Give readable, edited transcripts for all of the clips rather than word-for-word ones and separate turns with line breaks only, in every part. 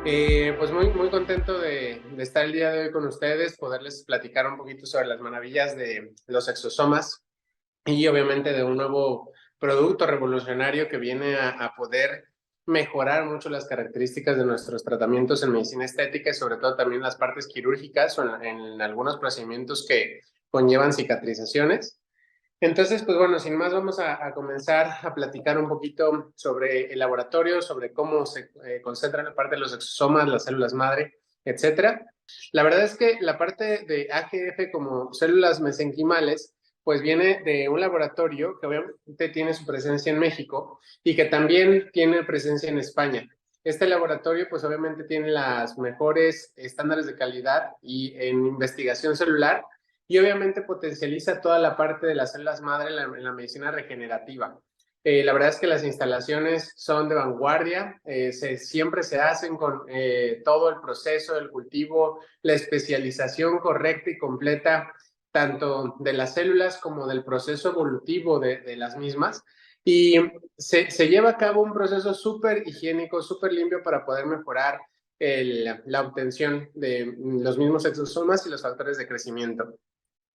Pues muy contento de estar el día de hoy con ustedes, poderles platicar un poquito sobre las maravillas de los exosomas y obviamente de un nuevo producto revolucionario que viene a poder mejorar mucho las características de nuestros tratamientos en medicina estética y sobre todo también las partes quirúrgicas o en algunos procedimientos que conllevan cicatrizaciones. Entonces, pues bueno, sin más vamos a comenzar a platicar un poquito sobre el laboratorio, sobre cómo se concentra la parte de los exosomas, las células madre, etcétera. La verdad es que la parte de AGF como células mesenquimales, pues viene de un laboratorio que obviamente tiene su presencia en México y que también tiene presencia en España. Este laboratorio, pues obviamente tiene las mejores estándares de calidad y en investigación celular y obviamente potencializa toda la parte de las células madre en la medicina regenerativa. La verdad es que las instalaciones son de vanguardia, siempre se hacen con todo el proceso del cultivo, la especialización correcta y completa, tanto de las células como del proceso evolutivo de las mismas. Y se lleva a cabo un proceso súper higiénico, súper limpio para poder mejorar la obtención de los mismos exosomas y los factores de crecimiento.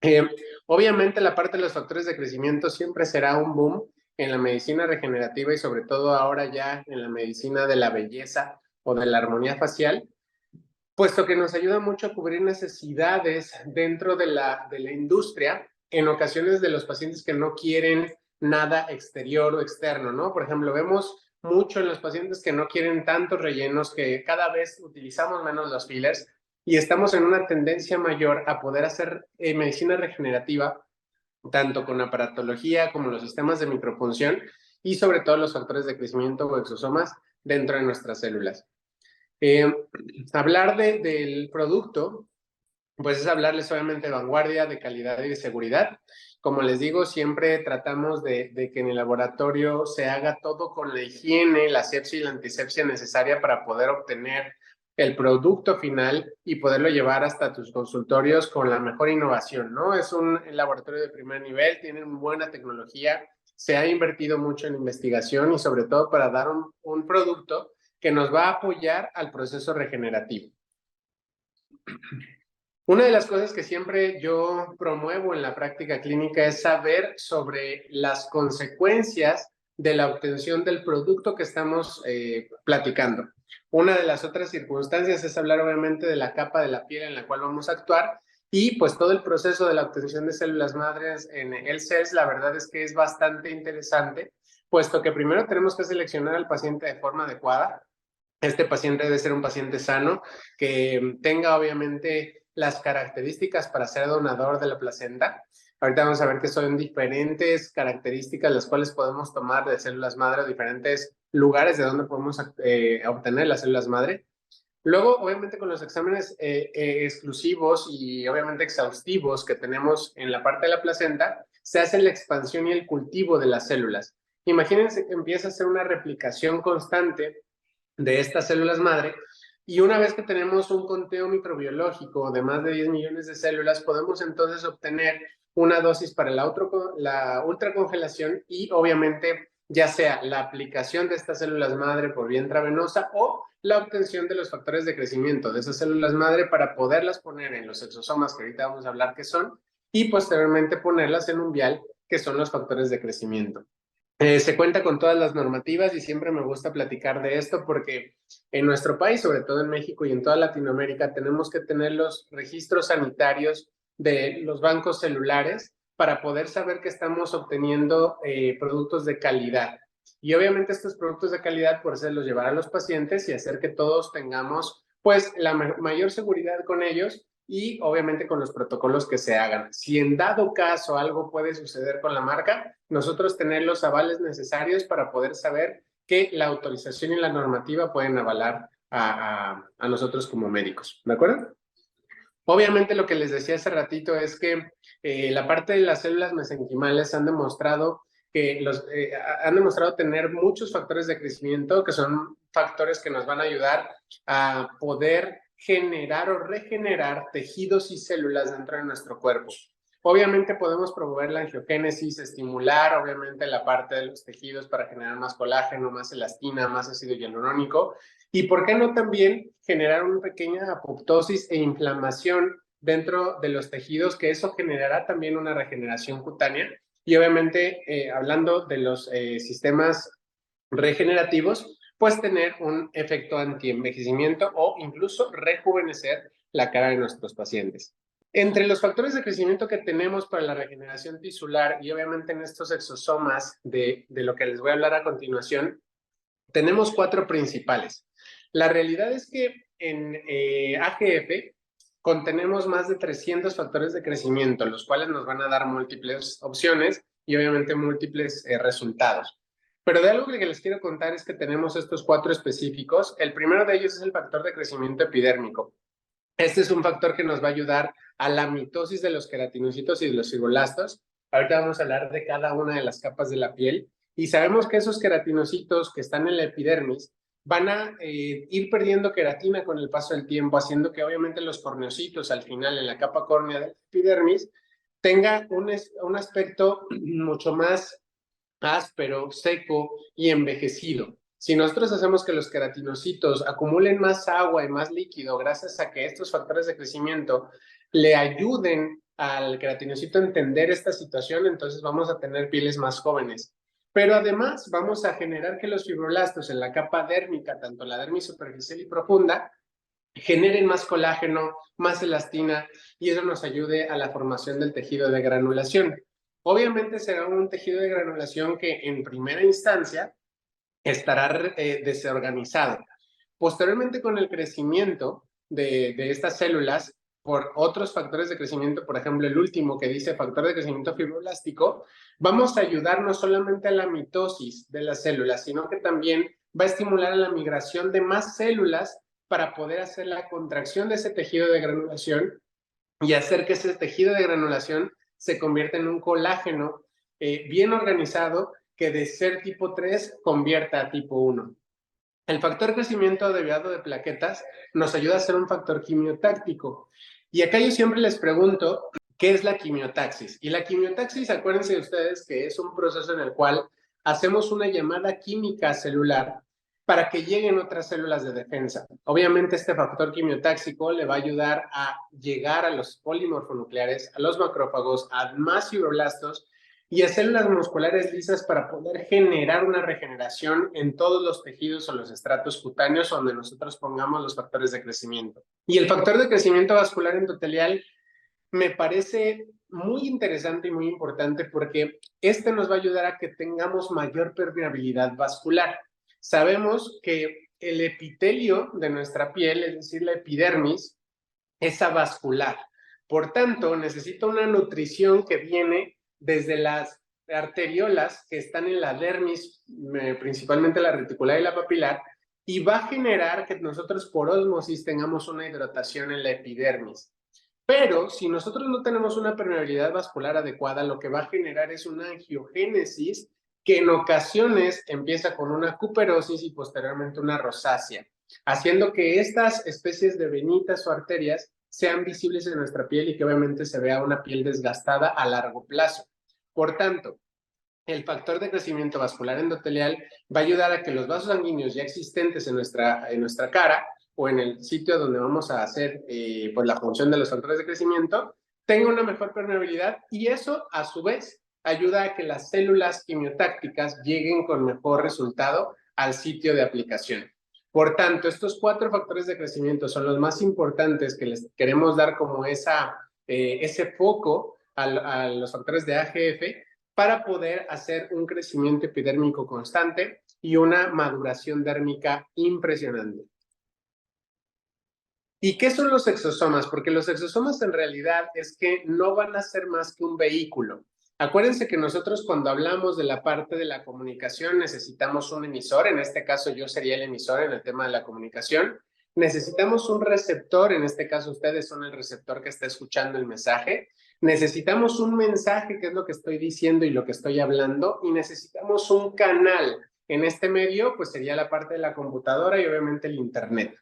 Eh, Obviamente la parte de los factores de crecimiento siempre será un boom en la medicina regenerativa y sobre todo ahora ya en la medicina de la belleza o de la armonía facial, puesto que nos ayuda mucho a cubrir necesidades dentro de la industria, en ocasiones de los pacientes que no quieren nada exterior o externo, ¿no? Por ejemplo, vemos mucho en los pacientes que no quieren tantos rellenos, que cada vez utilizamos menos los fillers y estamos en una tendencia mayor a poder hacer medicina regenerativa, tanto con aparatología como los sistemas de micropunción y sobre todo los factores de crecimiento o exosomas dentro de nuestras células. Eh, Hablar del producto, pues es hablarles obviamente de vanguardia, de calidad y de seguridad. Como les digo, siempre tratamos de que en el laboratorio se haga todo con la higiene, la asepsia y la antisepsia necesaria para poder obtener el producto final y poderlo llevar hasta tus consultorios con la mejor innovación, ¿no? Es un laboratorio de primer nivel, tienen buena tecnología, se ha invertido mucho en investigación y sobre todo para dar un producto que nos va a apoyar al proceso regenerativo. Una de las cosas que siempre yo promuevo en la práctica clínica es saber sobre las consecuencias de la obtención del producto que estamos platicando. Una de las otras circunstancias es hablar obviamente de la capa de la piel en la cual vamos a actuar y pues todo el proceso de la obtención de células madres en el CES, la verdad es que es bastante interesante, puesto que primero tenemos que seleccionar al paciente de forma adecuada. Este paciente debe ser un paciente sano, que tenga obviamente las características para ser donador de la placenta. Ahorita vamos a ver que son diferentes características las cuales podemos tomar de células madre, diferentes lugares de donde podemos obtener las células madre. Luego, obviamente, con los exámenes exclusivos y obviamente exhaustivos que tenemos en la parte de la placenta, se hace la expansión y el cultivo de las células. Imagínense que empieza a hacer una replicación constante de estas células madre. Y una vez que tenemos un conteo microbiológico de más de 10 millones de células, podemos entonces obtener una dosis para la ultracongelación y obviamente ya sea la aplicación de estas células madre por vía intravenosa o la obtención de los factores de crecimiento de esas células madre para poderlas poner en los exosomas, que ahorita vamos a hablar qué son, y posteriormente ponerlas en un vial, que son los factores de crecimiento. Se cuenta con todas las normativas y siempre me gusta platicar de esto porque en nuestro país, sobre todo en México y en toda Latinoamérica, tenemos que tener los registros sanitarios de los bancos celulares para poder saber que estamos obteniendo productos de calidad. Y obviamente estos productos de calidad, por hacerlos llevar a los pacientes y hacer que todos tengamos pues la mayor seguridad con ellos y obviamente con los protocolos que se hagan. Si en dado caso algo puede suceder con la marca, nosotros tener los avales necesarios para poder saber que la autorización y la normativa pueden avalar a nosotros como médicos, ¿de acuerdo? Obviamente lo que les decía hace ratito es que la parte de las células mesenquimales han demostrado tener muchos factores de crecimiento que son factores que nos van a ayudar a poder generar o regenerar tejidos y células dentro de nuestro cuerpo. Obviamente podemos promover la angiogénesis, estimular obviamente la parte de los tejidos para generar más colágeno, más elastina, más ácido hialurónico, y por qué no también generar una pequeña apoptosis e inflamación dentro de los tejidos, que eso generará también una regeneración cutánea. Y obviamente, hablando de los sistemas regenerativos, pues tener un efecto antienvejecimiento o incluso rejuvenecer la cara de nuestros pacientes. Entre los factores de crecimiento que tenemos para la regeneración tisular y obviamente en estos exosomas de lo que les voy a hablar a continuación, tenemos 4 principales. La realidad es que en AGF contenemos más de 300 factores de crecimiento, los cuales nos van a dar múltiples opciones y obviamente múltiples resultados. Pero de algo que les quiero contar es que tenemos estos 4 específicos. El primero de ellos es el factor de crecimiento epidérmico. Este es un factor que nos va a ayudar a la mitosis de los queratinocitos y de los fibroblastos. Ahorita vamos a hablar de cada una de las capas de la piel y sabemos que esos queratinocitos que están en la epidermis van a ir perdiendo queratina con el paso del tiempo, haciendo que obviamente los corneocitos al final en la capa córnea de la epidermis tenga un aspecto mucho más áspero, seco y envejecido. Si nosotros hacemos que los queratinocitos acumulen más agua y más líquido gracias a que estos factores de crecimiento le ayuden al queratinocito a entender esta situación, entonces vamos a tener pieles más jóvenes. Pero además vamos a generar que los fibroblastos en la capa dérmica, tanto la dermis superficial y profunda, generen más colágeno, más elastina, y eso nos ayude a la formación del tejido de granulación. Obviamente será un tejido de granulación que en primera instancia estará desorganizado. Posteriormente, con el crecimiento de estas células por otros factores de crecimiento, por ejemplo, el último que dice factor de crecimiento fibroblástico, vamos a ayudar no solamente a la mitosis de las células, sino que también va a estimular a la migración de más células para poder hacer la contracción de ese tejido de granulación y hacer que ese tejido de granulación se convierta en un colágeno bien organizado que de ser tipo 3 convierta a tipo 1. El factor crecimiento derivado de plaquetas nos ayuda a ser un factor quimiotáctico. Y acá yo siempre les pregunto, ¿qué es la quimiotaxis? Y la quimiotaxis, acuérdense ustedes que es un proceso en el cual hacemos una llamada química celular para que lleguen otras células de defensa. Obviamente este factor quimiotáxico le va a ayudar a llegar a los polimorfonucleares, a los macrófagos, a más fibroblastos y a células musculares lisas para poder generar una regeneración en todos los tejidos o los estratos cutáneos donde nosotros pongamos los factores de crecimiento. Y el factor de crecimiento vascular endotelial me parece muy interesante y muy importante porque este nos va a ayudar a que tengamos mayor permeabilidad vascular. Sabemos que el epitelio de nuestra piel, es decir, la epidermis, es avascular. Por tanto, necesita una nutrición que viene desde las arteriolas que están en la dermis, principalmente la reticular y la papilar, y va a generar que nosotros por ósmosis tengamos una hidratación en la epidermis. Pero si nosotros no tenemos una permeabilidad vascular adecuada, lo que va a generar es una angiogénesis que en ocasiones empieza con una cuperosis y posteriormente una rosácea, haciendo que estas especies de venitas o arterias sean visibles en nuestra piel y que obviamente se vea una piel desgastada a largo plazo. Por tanto, el factor de crecimiento vascular endotelial va a ayudar a que los vasos sanguíneos ya existentes en nuestra cara o en el sitio donde vamos a hacer pues la función de los factores de crecimiento tenga una mejor permeabilidad y eso a su vez ayuda a que las células quimiotácticas lleguen con mejor resultado al sitio de aplicación. Por tanto, estos 4 factores de crecimiento son los más importantes que les queremos dar como ese foco a los factores de AGF para poder hacer un crecimiento epidérmico constante y una maduración dérmica impresionante. ¿Y qué son los exosomas? Porque los exosomas en realidad es que no van a ser más que un vehículo. Acuérdense que nosotros cuando hablamos de la parte de la comunicación necesitamos un emisor, en este caso yo sería el emisor en el tema de la comunicación. Necesitamos un receptor, en este caso ustedes son el receptor que está escuchando el mensaje. Necesitamos un mensaje, que es lo que estoy diciendo y lo que estoy hablando, y necesitamos un canal. En este medio, pues sería la parte de la computadora y obviamente el internet.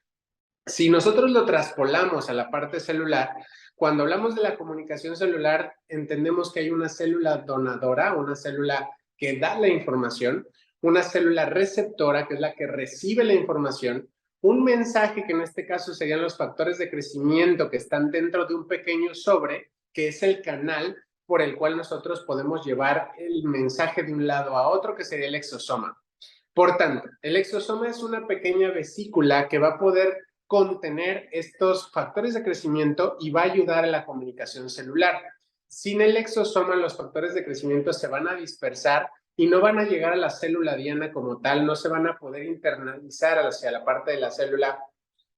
Si nosotros lo traspolamos a la parte celular, cuando hablamos de la comunicación celular, entendemos que hay una célula donadora, una célula que da la información, una célula receptora, que es la que recibe la información, un mensaje que en este caso serían los factores de crecimiento que están dentro de un pequeño sobre, que es el canal por el cual nosotros podemos llevar el mensaje de un lado a otro, que sería el exosoma. Por tanto, el exosoma es una pequeña vesícula que va a poder contener estos factores de crecimiento y va a ayudar a la comunicación celular. Sin el exosoma, los factores de crecimiento se van a dispersar y no van a llegar a la célula diana como tal, no se van a poder internalizar hacia la parte de la célula,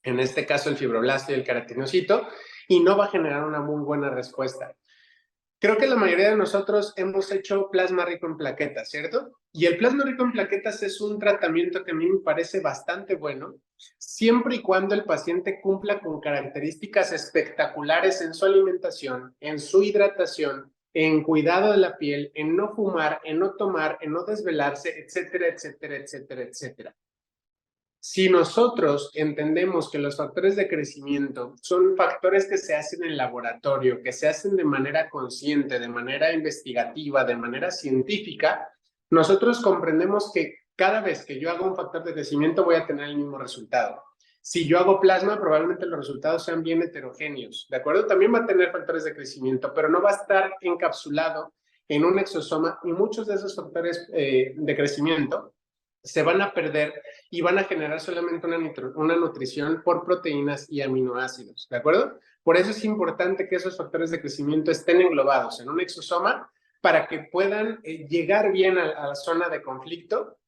en este caso el fibroblasto y el queratinocito, y no va a generar una muy buena respuesta. Creo que la mayoría de nosotros hemos hecho plasma rico en plaquetas, ¿cierto? Y el plasma rico en plaquetas es un tratamiento que a mí me parece bastante bueno, siempre y cuando el paciente cumpla con características espectaculares en su alimentación, en su hidratación, en cuidado de la piel, en no fumar, en no tomar, en no desvelarse, etcétera, etcétera, etcétera, etcétera. Si nosotros entendemos que los factores de crecimiento son factores que se hacen en laboratorio, que se hacen de manera consciente, de manera investigativa, de manera científica, nosotros comprendemos que cada vez que yo hago un factor de crecimiento voy a tener el mismo resultado. Si yo hago plasma, probablemente los resultados sean bien heterogéneos, ¿de acuerdo? También va a tener factores de crecimiento, pero no va a estar encapsulado en un exosoma y muchos de esos factores de crecimiento se van a perder y van a generar solamente una nutrición por proteínas y aminoácidos, ¿de acuerdo? Por eso es importante que esos factores de crecimiento estén englobados en un exosoma para que puedan llegar bien a la zona de conflicto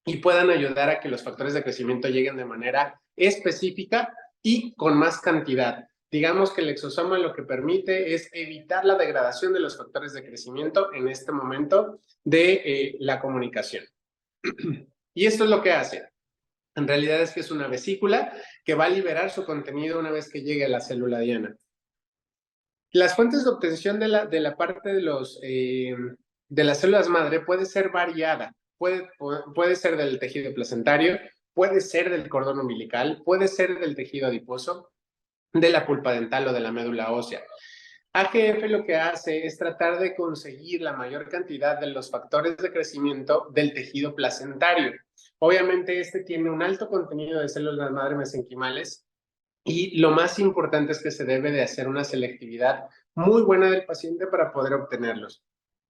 y puedan ayudar a que los factores de crecimiento lleguen de manera específica y con más cantidad. Digamos que el exosoma lo que permite es evitar la degradación de los factores de crecimiento en este momento de la comunicación. Y esto es lo que hace. En realidad es que es una vesícula que va a liberar su contenido una vez que llegue a la célula diana. Las fuentes de obtención de la parte de las células madre puede ser variada. Puede ser del tejido placentario, puede ser del cordón umbilical, puede ser del tejido adiposo, de la pulpa dental o de la médula ósea. AGF lo que hace es tratar de conseguir la mayor cantidad de los factores de crecimiento del tejido placentario. Obviamente este tiene un alto contenido de células madre mesenquimales y lo más importante es que se debe de hacer una selectividad muy buena del paciente para poder obtenerlos.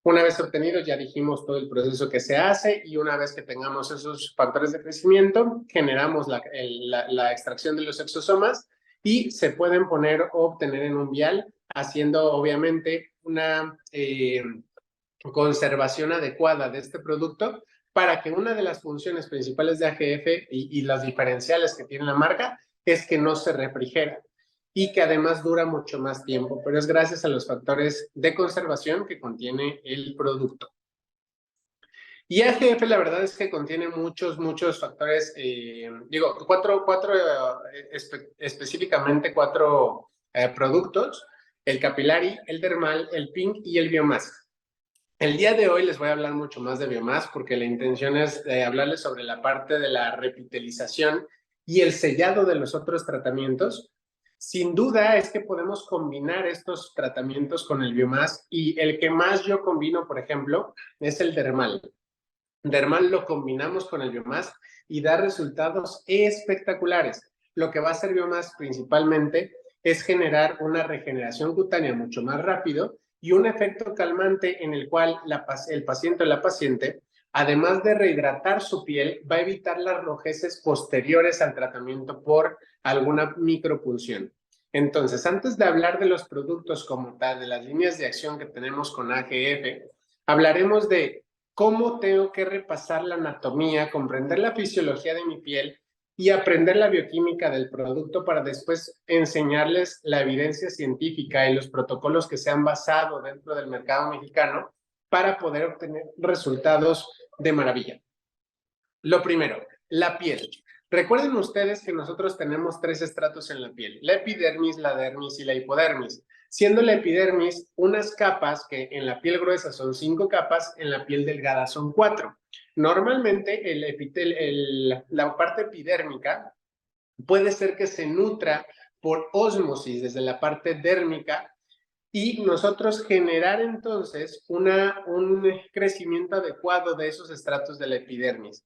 Una vez obtenidos, ya dijimos todo el proceso que se hace y una vez que tengamos esos factores de crecimiento, generamos la extracción de los exosomas y se pueden poner o obtener en un vial, haciendo obviamente una conservación adecuada de este producto para que una de las funciones principales de AGF y las diferenciales que tiene la marca es que no se refrigera y que además dura mucho más tiempo, pero es gracias a los factores de conservación que contiene el producto. Y AGF la verdad es que contiene muchos factores, específicamente cuatro productos, el Capillary, el Dermal, el Pink y el Biomask. El día de hoy les voy a hablar mucho más de Biomask porque la intención es hablarles sobre la parte de la repitelización y el sellado de los otros tratamientos. Sin duda es que podemos combinar estos tratamientos con el Biomask y el que más yo combino, por ejemplo, es el Dermal. Dermal lo combinamos con el Biomask y da resultados espectaculares. Lo que va a hacer Biomask principalmente es generar una regeneración cutánea mucho más rápido y un efecto calmante en el cual el paciente o la paciente, además de rehidratar su piel, va a evitar las rojeces posteriores al tratamiento por alguna micropunción. Entonces, antes de hablar de los productos como tal, de las líneas de acción que tenemos con AGF, hablaremos de cómo tengo que repasar la anatomía, comprender la fisiología de mi piel y aprender la bioquímica del producto para después enseñarles la evidencia científica y los protocolos que se han basado dentro del mercado mexicano para poder obtener resultados de maravilla. Lo primero, la piel. Recuerden ustedes que nosotros tenemos tres estratos en la piel, la epidermis, la dermis y la hipodermis, siendo la epidermis unas capas que en la piel gruesa son 5 capas, en la piel delgada son 4. Normalmente la parte epidérmica puede ser que se nutra por ósmosis desde la parte dérmica y nosotros generar entonces un crecimiento adecuado de esos estratos de la epidermis.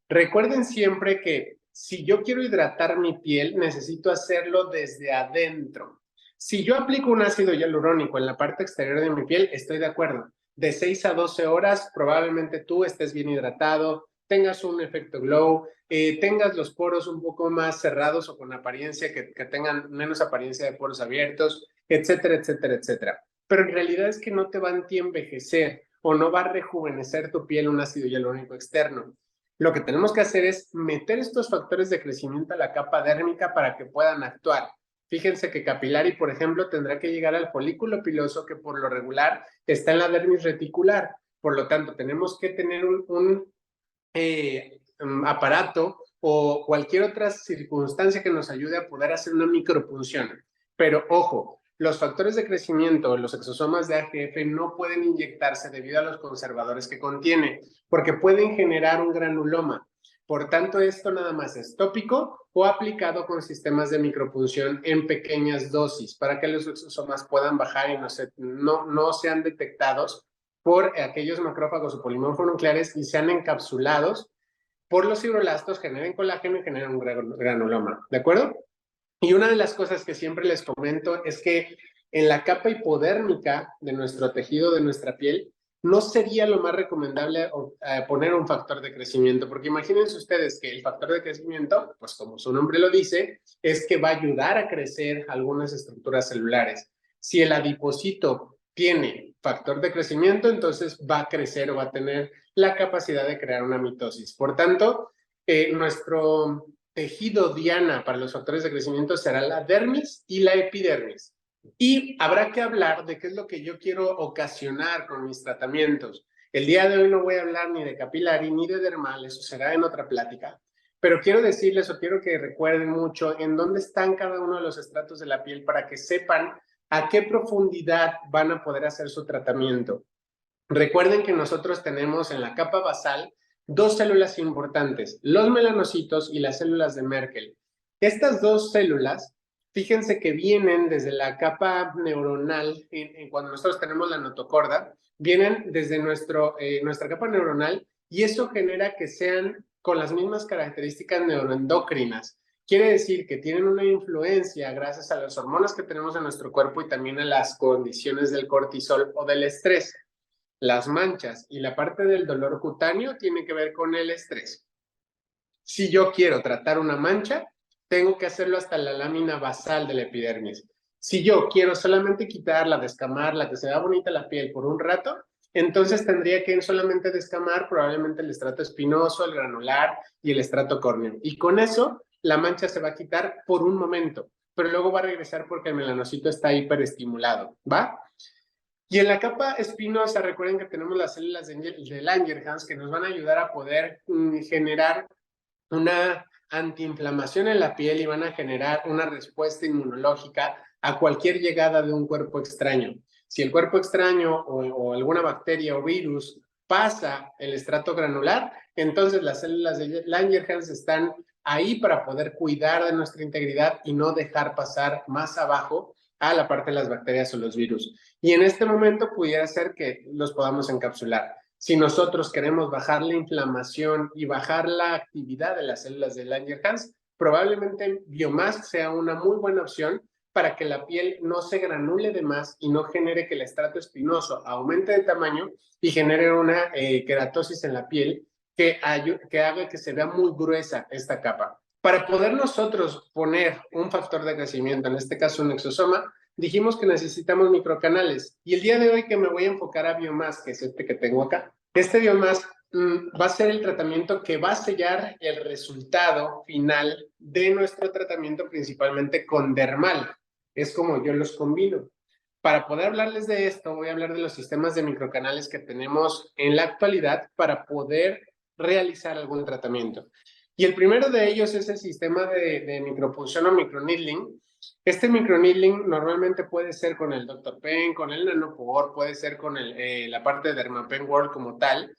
Recuerden siempre que si yo quiero hidratar mi piel, necesito hacerlo desde adentro. Si yo aplico un ácido hialurónico en la parte exterior de mi piel, estoy de acuerdo. De 6 a 12 horas, probablemente tú estés bien hidratado, tengas un efecto glow, tengas los poros un poco más cerrados o con apariencia, que tengan menos apariencia de poros abiertos, etcétera, etcétera, etcétera. Pero en realidad es que no te va a anti-envejecer o no va a rejuvenecer tu piel un ácido hialurónico externo. Lo que tenemos que hacer es meter estos factores de crecimiento a la capa dérmica para que puedan actuar. Fíjense que Capillary, por ejemplo, tendrá que llegar al folículo piloso, que por lo regular está en la dermis reticular. Por lo tanto, tenemos que tener un aparato o cualquier otra circunstancia que nos ayude a poder hacer una micropunción. Pero ojo, los factores de crecimiento, los exosomas de AGF no pueden inyectarse debido a los conservadores que contiene, porque pueden generar un granuloma. Por tanto, esto nada más es tópico o aplicado con sistemas de micropunción en pequeñas dosis para que los exosomas puedan bajar y no sean detectados por aquellos macrófagos o polimorfonucleares y sean encapsulados por los fibroblastos, generen colágeno y generen un granuloma, ¿de acuerdo? Y una de las cosas que siempre les comento es que en la capa hipodérmica de nuestro tejido, de nuestra piel, no sería lo más recomendable poner un factor de crecimiento, porque imagínense ustedes que el factor de crecimiento, pues como su nombre lo dice, es que va a ayudar a crecer algunas estructuras celulares. Si el adipocito tiene factor de crecimiento, entonces va a crecer o va a tener la capacidad de crear una mitosis. Por tanto, nuestro tejido diana para los factores de crecimiento será la dermis y la epidermis. Y habrá que hablar de qué es lo que yo quiero ocasionar con mis tratamientos. El día de hoy no voy a hablar ni de Capillary ni de dermal, eso será en otra plática. Pero quiero decirles o quiero que recuerden mucho en dónde están cada uno de los estratos de la piel para que sepan a qué profundidad van a poder hacer su tratamiento. Recuerden que nosotros tenemos en la capa basal dos células importantes, los melanocitos y las células de Merkel. Estas dos células, fíjense que vienen desde la capa neuronal, cuando nosotros tenemos la notocorda, vienen desde nuestra capa neuronal y eso genera que sean con las mismas características neuroendocrinas. Quiere decir que tienen una influencia gracias a las hormonas que tenemos en nuestro cuerpo y también a las condiciones del cortisol o del estrés. Las manchas y la parte del dolor cutáneo tiene que ver con el estrés. Si yo quiero tratar una mancha, tengo que hacerlo hasta la lámina basal de la epidermis. Si yo quiero solamente quitarla, descamarla, que se vea bonita la piel por un rato, entonces tendría que solamente descamar probablemente el estrato espinoso, el granular y el estrato córneo. Y con eso, la mancha se va a quitar por un momento, pero luego va a regresar porque el melanocito está hiperestimulado, ¿va? Y en la capa espinosa, recuerden que tenemos las células de Langerhans que nos van a ayudar a poder generar una antiinflamación en la piel y van a generar una respuesta inmunológica a cualquier llegada de un cuerpo extraño. Si el cuerpo extraño o alguna bacteria o virus pasa el estrato granular, entonces las células de Langerhans están ahí para poder cuidar de nuestra integridad y no dejar pasar más abajo a la parte de las bacterias o los virus. Y en este momento pudiera ser que los podamos encapsular. Si nosotros queremos bajar la inflamación y bajar la actividad de las células de Langerhans, probablemente Biomask sea una muy buena opción para que la piel no se granule de más y no genere que el estrato espinoso aumente de tamaño y genere una queratosis en la piel que haga que se vea muy gruesa esta capa. Para poder nosotros poner un factor de crecimiento, en este caso un exosoma, dijimos que necesitamos microcanales. Y el día de hoy que me voy a enfocar a Biomask, que es este que tengo acá, este Biomask va a ser el tratamiento que va a sellar el resultado final de nuestro tratamiento, principalmente con dermal. Es como yo los combino. Para poder hablarles de esto, voy a hablar de los sistemas de microcanales que tenemos en la actualidad para poder realizar algún tratamiento. Y el primero de ellos es el sistema de micropunción o microneedling. Este microneedling normalmente puede ser con el Dr. Pen, con el Nanopore, puede ser con la parte de Dermapen World como tal.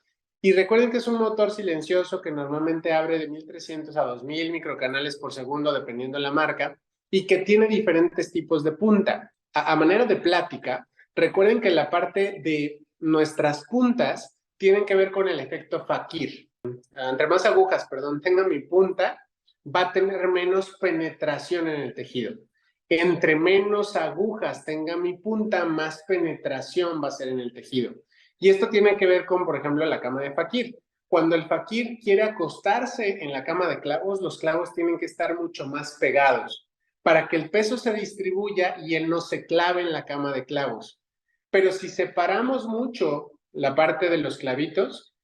Y recuerden que es un motor silencioso que normalmente abre de 1300 a 2000 microcanales por segundo, dependiendo de la marca, y que tiene diferentes tipos de punta. A manera de plática, recuerden que la parte de nuestras puntas tienen que ver con el efecto Fakir. Entre más agujas, perdón, tenga mi punta, va a tener menos penetración en el tejido. Entre menos agujas tenga mi punta, más penetración va a ser en el tejido. Y esto tiene que ver con, por ejemplo, la cama de Fakir. Cuando el Fakir quiere acostarse en la cama de clavos, los clavos tienen que estar mucho más pegados para que el peso se distribuya y él no se clave en la cama de clavos. Pero si separamos mucho la parte de los clavitos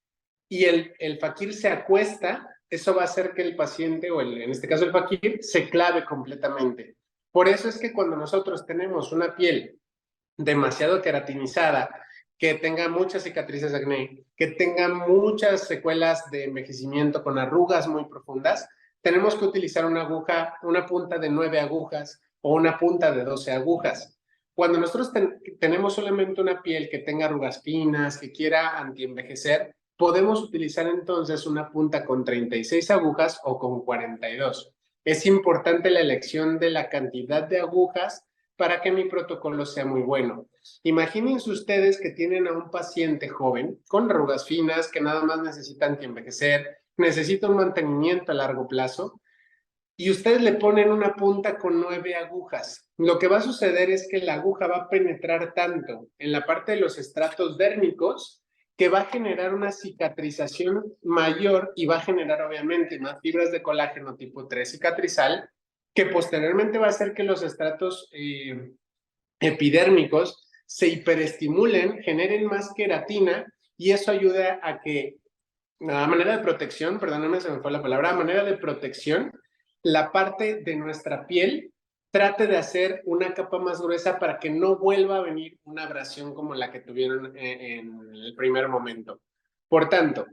y el Fakir se acuesta, eso va a hacer que el paciente, o en este caso el Fakir, se clave completamente. Por eso es que cuando nosotros tenemos una piel demasiado queratinizada, que tenga muchas cicatrices de acné, que tenga muchas secuelas de envejecimiento con arrugas muy profundas, tenemos que utilizar una aguja, una punta de 9 agujas o una punta de 12 agujas. Cuando nosotros tenemos solamente una piel que tenga arrugas finas, que quiera antienvejecer, podemos utilizar entonces una punta con 36 agujas o con 42. Es importante la elección de la cantidad de agujas para que mi protocolo sea muy bueno. Imagínense ustedes que tienen a un paciente joven con arrugas finas que nada más necesita antienvejecer, necesita un mantenimiento a largo plazo y ustedes le ponen una punta con 9 agujas. Lo que va a suceder es que la aguja va a penetrar tanto en la parte de los estratos dérmicos que va a generar una cicatrización mayor y va a generar obviamente más fibras de colágeno tipo 3 cicatrizal, que posteriormente va a hacer que los estratos epidérmicos se hiperestimulen, generen más queratina y eso ayuda a que, a manera de protección, perdóname, se me fue la palabra, a manera de protección, la parte de nuestra piel trate de hacer una capa más gruesa para que no vuelva a venir una abrasión como la que tuvieron en el primer momento. Por tanto,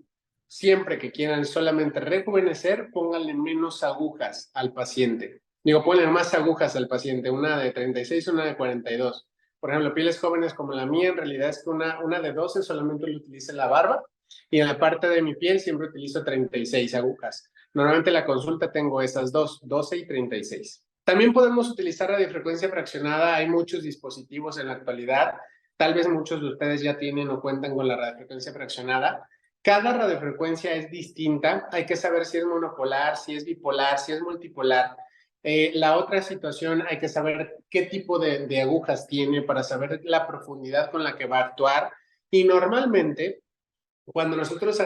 siempre que quieran solamente rejuvenecer, pónganle menos agujas al paciente. Digo, pónganle más agujas al paciente, una de 36, una de 42. Por ejemplo, pieles jóvenes como la mía, en realidad es que una de 12 solamente lo utiliza en la barba y en la parte de mi piel siempre utilizo 36 agujas. Normalmente en la consulta tengo esas dos, 12 y 36. También podemos utilizar radiofrecuencia fraccionada. Hay muchos dispositivos en la actualidad. Tal vez muchos de ustedes ya tienen o cuentan con la radiofrecuencia fraccionada. Cada radiofrecuencia es distinta. Hay que saber si es monopolar, si es bipolar, si es multipolar. La otra situación, hay que saber qué tipo de agujas tiene para saber la profundidad con la que va a actuar. Y normalmente, cuando nosotros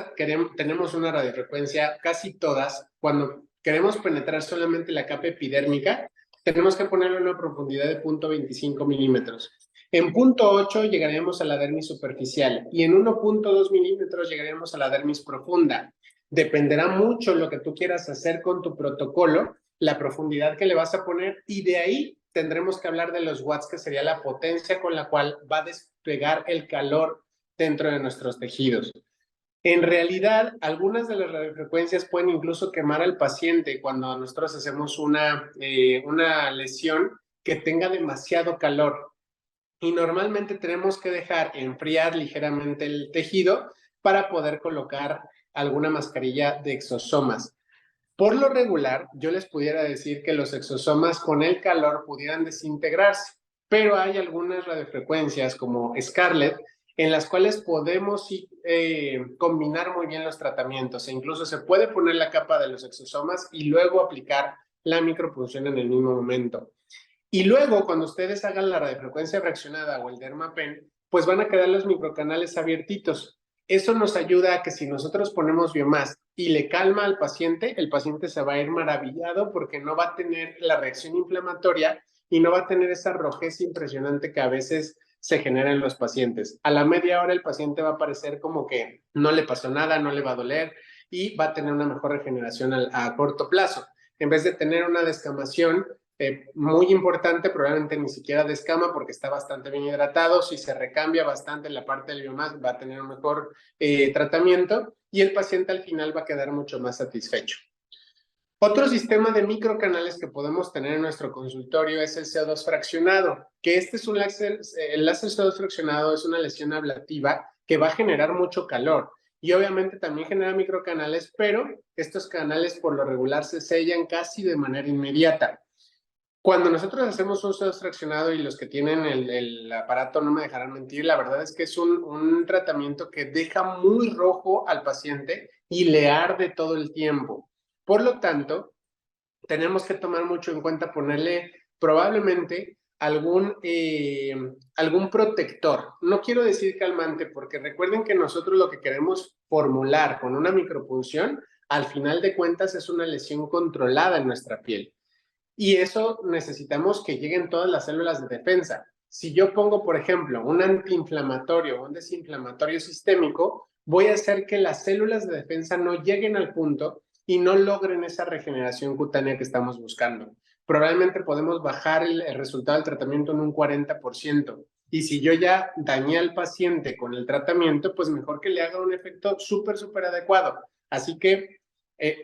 tenemos una radiofrecuencia, casi todas, cuando queremos penetrar solamente la capa epidérmica, tenemos que ponerle una profundidad de 0.25 milímetros. En 0.8 llegaremos a la dermis superficial y en 1.2 milímetros llegaremos a la dermis profunda. Dependerá mucho lo que tú quieras hacer con tu protocolo, la profundidad que le vas a poner y de ahí tendremos que hablar de los watts, que sería la potencia con la cual va a despegar el calor dentro de nuestros tejidos. En realidad, algunas de las radiofrecuencias pueden incluso quemar al paciente cuando nosotros hacemos una lesión que tenga demasiado calor. Y normalmente tenemos que dejar enfriar ligeramente el tejido para poder colocar alguna mascarilla de exosomas. Por lo regular, yo les pudiera decir que los exosomas con el calor pudieran desintegrarse, pero hay algunas radiofrecuencias como Scarlett en las cuales podemos combinar muy bien los tratamientos e incluso se puede poner la capa de los exosomas y luego aplicar la micropunción en el mismo momento. Y luego, cuando ustedes hagan la radiofrecuencia fraccionada o el dermapen, pues van a quedar los microcanales abiertitos. Eso nos ayuda a que si nosotros ponemos Biomás y le calma al paciente, el paciente se va a ir maravillado porque no va a tener la reacción inflamatoria y no va a tener esa rojez impresionante que a veces se genera en los pacientes. A la media hora el paciente va a parecer como que no le pasó nada, no le va a doler y va a tener una mejor regeneración a corto plazo. En vez de tener una descamación muy importante, probablemente ni siquiera descama porque está bastante bien hidratado. Si se recambia bastante la parte del biomás, va a tener un mejor tratamiento y el paciente al final va a quedar mucho más satisfecho. Otro sistema de microcanales que podemos tener en nuestro consultorio es el CO2 fraccionado, que este es un láser, el láser CO2 fraccionado es una lesión ablativa que va a generar mucho calor y obviamente también genera microcanales, pero estos canales por lo regular se sellan casi de manera inmediata. Cuando nosotros hacemos un suero fraccionado, y los que tienen el aparato no me dejarán mentir, la verdad es que es un tratamiento que deja muy rojo al paciente y le arde todo el tiempo. Por lo tanto, tenemos que tomar mucho en cuenta ponerle probablemente algún protector. No quiero decir calmante, porque recuerden que nosotros lo que queremos formular con una micropunción, al final de cuentas es una lesión controlada en nuestra piel. Y eso necesitamos que lleguen todas las células de defensa. Si yo pongo, por ejemplo, un antiinflamatorio o un desinflamatorio sistémico, voy a hacer que las células de defensa no lleguen al punto y no logren esa regeneración cutánea que estamos buscando. Probablemente podemos bajar el resultado del tratamiento en un 40%. Y si yo ya dañé al paciente con el tratamiento, pues mejor que le haga un efecto súper adecuado. Así que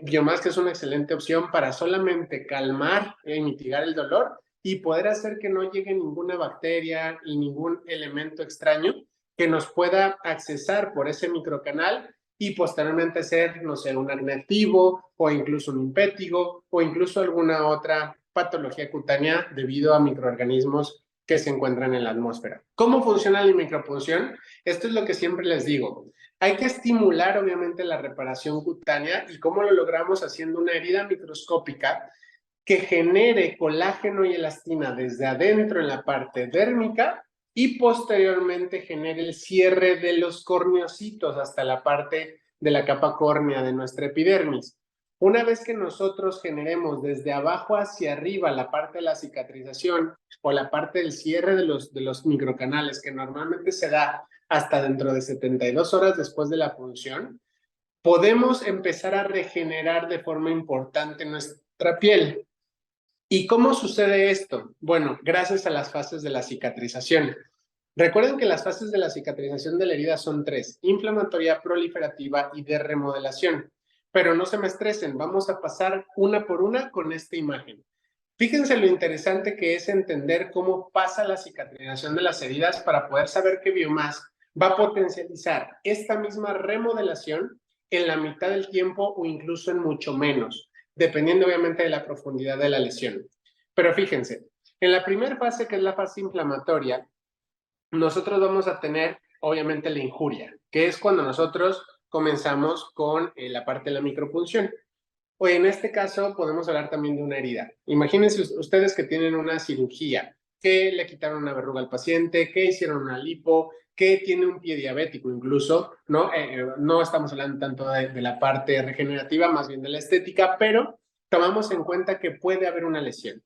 Biomask es una excelente opción para solamente calmar y mitigar el dolor y poder hacer que no llegue ninguna bacteria y ningún elemento extraño que nos pueda accesar por ese microcanal y posteriormente ser, no sé, un acné activo o incluso un impétigo o incluso alguna otra patología cutánea debido a microorganismos que se encuentran en la atmósfera. ¿Cómo funciona la micropunción? Esto es lo que siempre les digo. Hay que estimular obviamente la reparación cutánea, y cómo lo logramos haciendo una herida microscópica que genere colágeno y elastina desde adentro en la parte dérmica y posteriormente genere el cierre de los corneocitos hasta la parte de la capa córnea de nuestra epidermis. Una vez que nosotros generemos desde abajo hacia arriba la parte de la cicatrización o la parte del cierre de los microcanales, que normalmente se da hasta dentro de 72 horas después de la punción, podemos empezar a regenerar de forma importante nuestra piel. ¿Y cómo sucede esto? Bueno, gracias a las fases de la cicatrización. Recuerden que las fases de la cicatrización de la herida son 3: inflamatoria, proliferativa y de remodelación. Pero no se me estresen, vamos a pasar una por una con esta imagen. Fíjense lo interesante que es entender cómo pasa la cicatrización de las heridas para poder saber que Biomask va a potencializar esta misma remodelación en la mitad del tiempo o incluso en mucho menos, dependiendo obviamente de la profundidad de la lesión. Pero fíjense, en la primera fase, que es la fase inflamatoria, nosotros vamos a tener obviamente la injuria, que es cuando nosotros comenzamos con la parte de la micropunción. O en este caso podemos hablar también de una herida. Imagínense ustedes que tienen una cirugía, que le quitaron una verruga al paciente, que hicieron una lipo, que tiene un pie diabético incluso, ¿no? No estamos hablando tanto de la parte regenerativa, más bien de la estética, pero tomamos en cuenta que puede haber una lesión.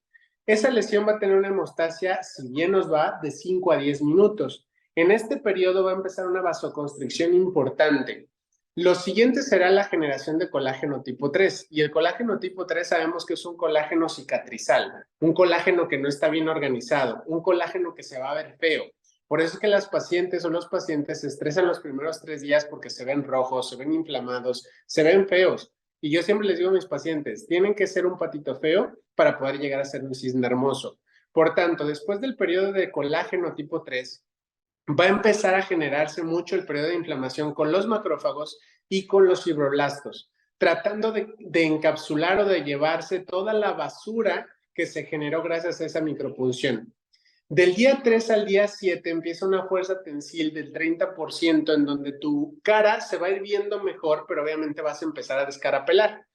Esa lesión va a tener una hemostasia, si bien nos va, de 5 a 10 minutos. En este periodo va a empezar una vasoconstricción importante. Lo siguiente será la generación de colágeno tipo 3, y el colágeno tipo 3 sabemos que es un colágeno cicatrizal, un colágeno que no está bien organizado, un colágeno que se va a ver feo. Por eso es que las pacientes o los pacientes se estresan los primeros 3 días porque se ven rojos, se ven inflamados, se ven feos. Y yo siempre les digo a mis pacientes, tienen que ser un patito feo para poder llegar a ser un cisne hermoso. Por tanto, después del periodo de colágeno tipo 3, va a empezar a generarse mucho el periodo de inflamación con los macrófagos y con los fibroblastos, tratando de encapsular o de llevarse toda la basura que se generó gracias a esa micropunción. Del día 3 al día 7 empieza una fuerza tensil del 30%, en donde tu cara se va a ir viendo mejor, pero obviamente vas a empezar a descarapelar.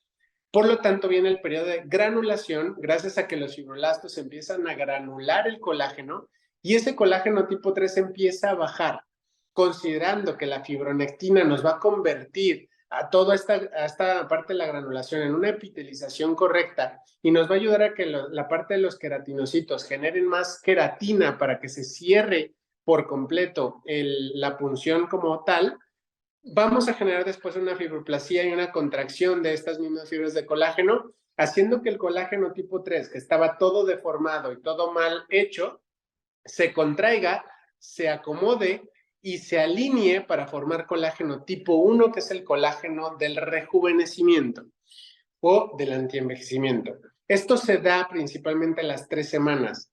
Por lo tanto, viene el periodo de granulación, gracias a que los fibroblastos empiezan a granular el colágeno, y ese colágeno tipo 3 empieza a bajar, considerando que la fibronectina nos va a convertir a toda esta parte de la granulación en una epitelización correcta, y nos va a ayudar a que la parte de los queratinocitos generen más queratina para que se cierre por completo la punción como tal. Vamos a generar después una fibroplasia y una contracción de estas mismas fibras de colágeno, haciendo que el colágeno tipo 3, que estaba todo deformado y todo mal hecho, se contraiga, se acomode y se alinee para formar colágeno tipo 1, que es el colágeno del rejuvenecimiento o del antienvejecimiento. Esto se da principalmente a las 3 semanas.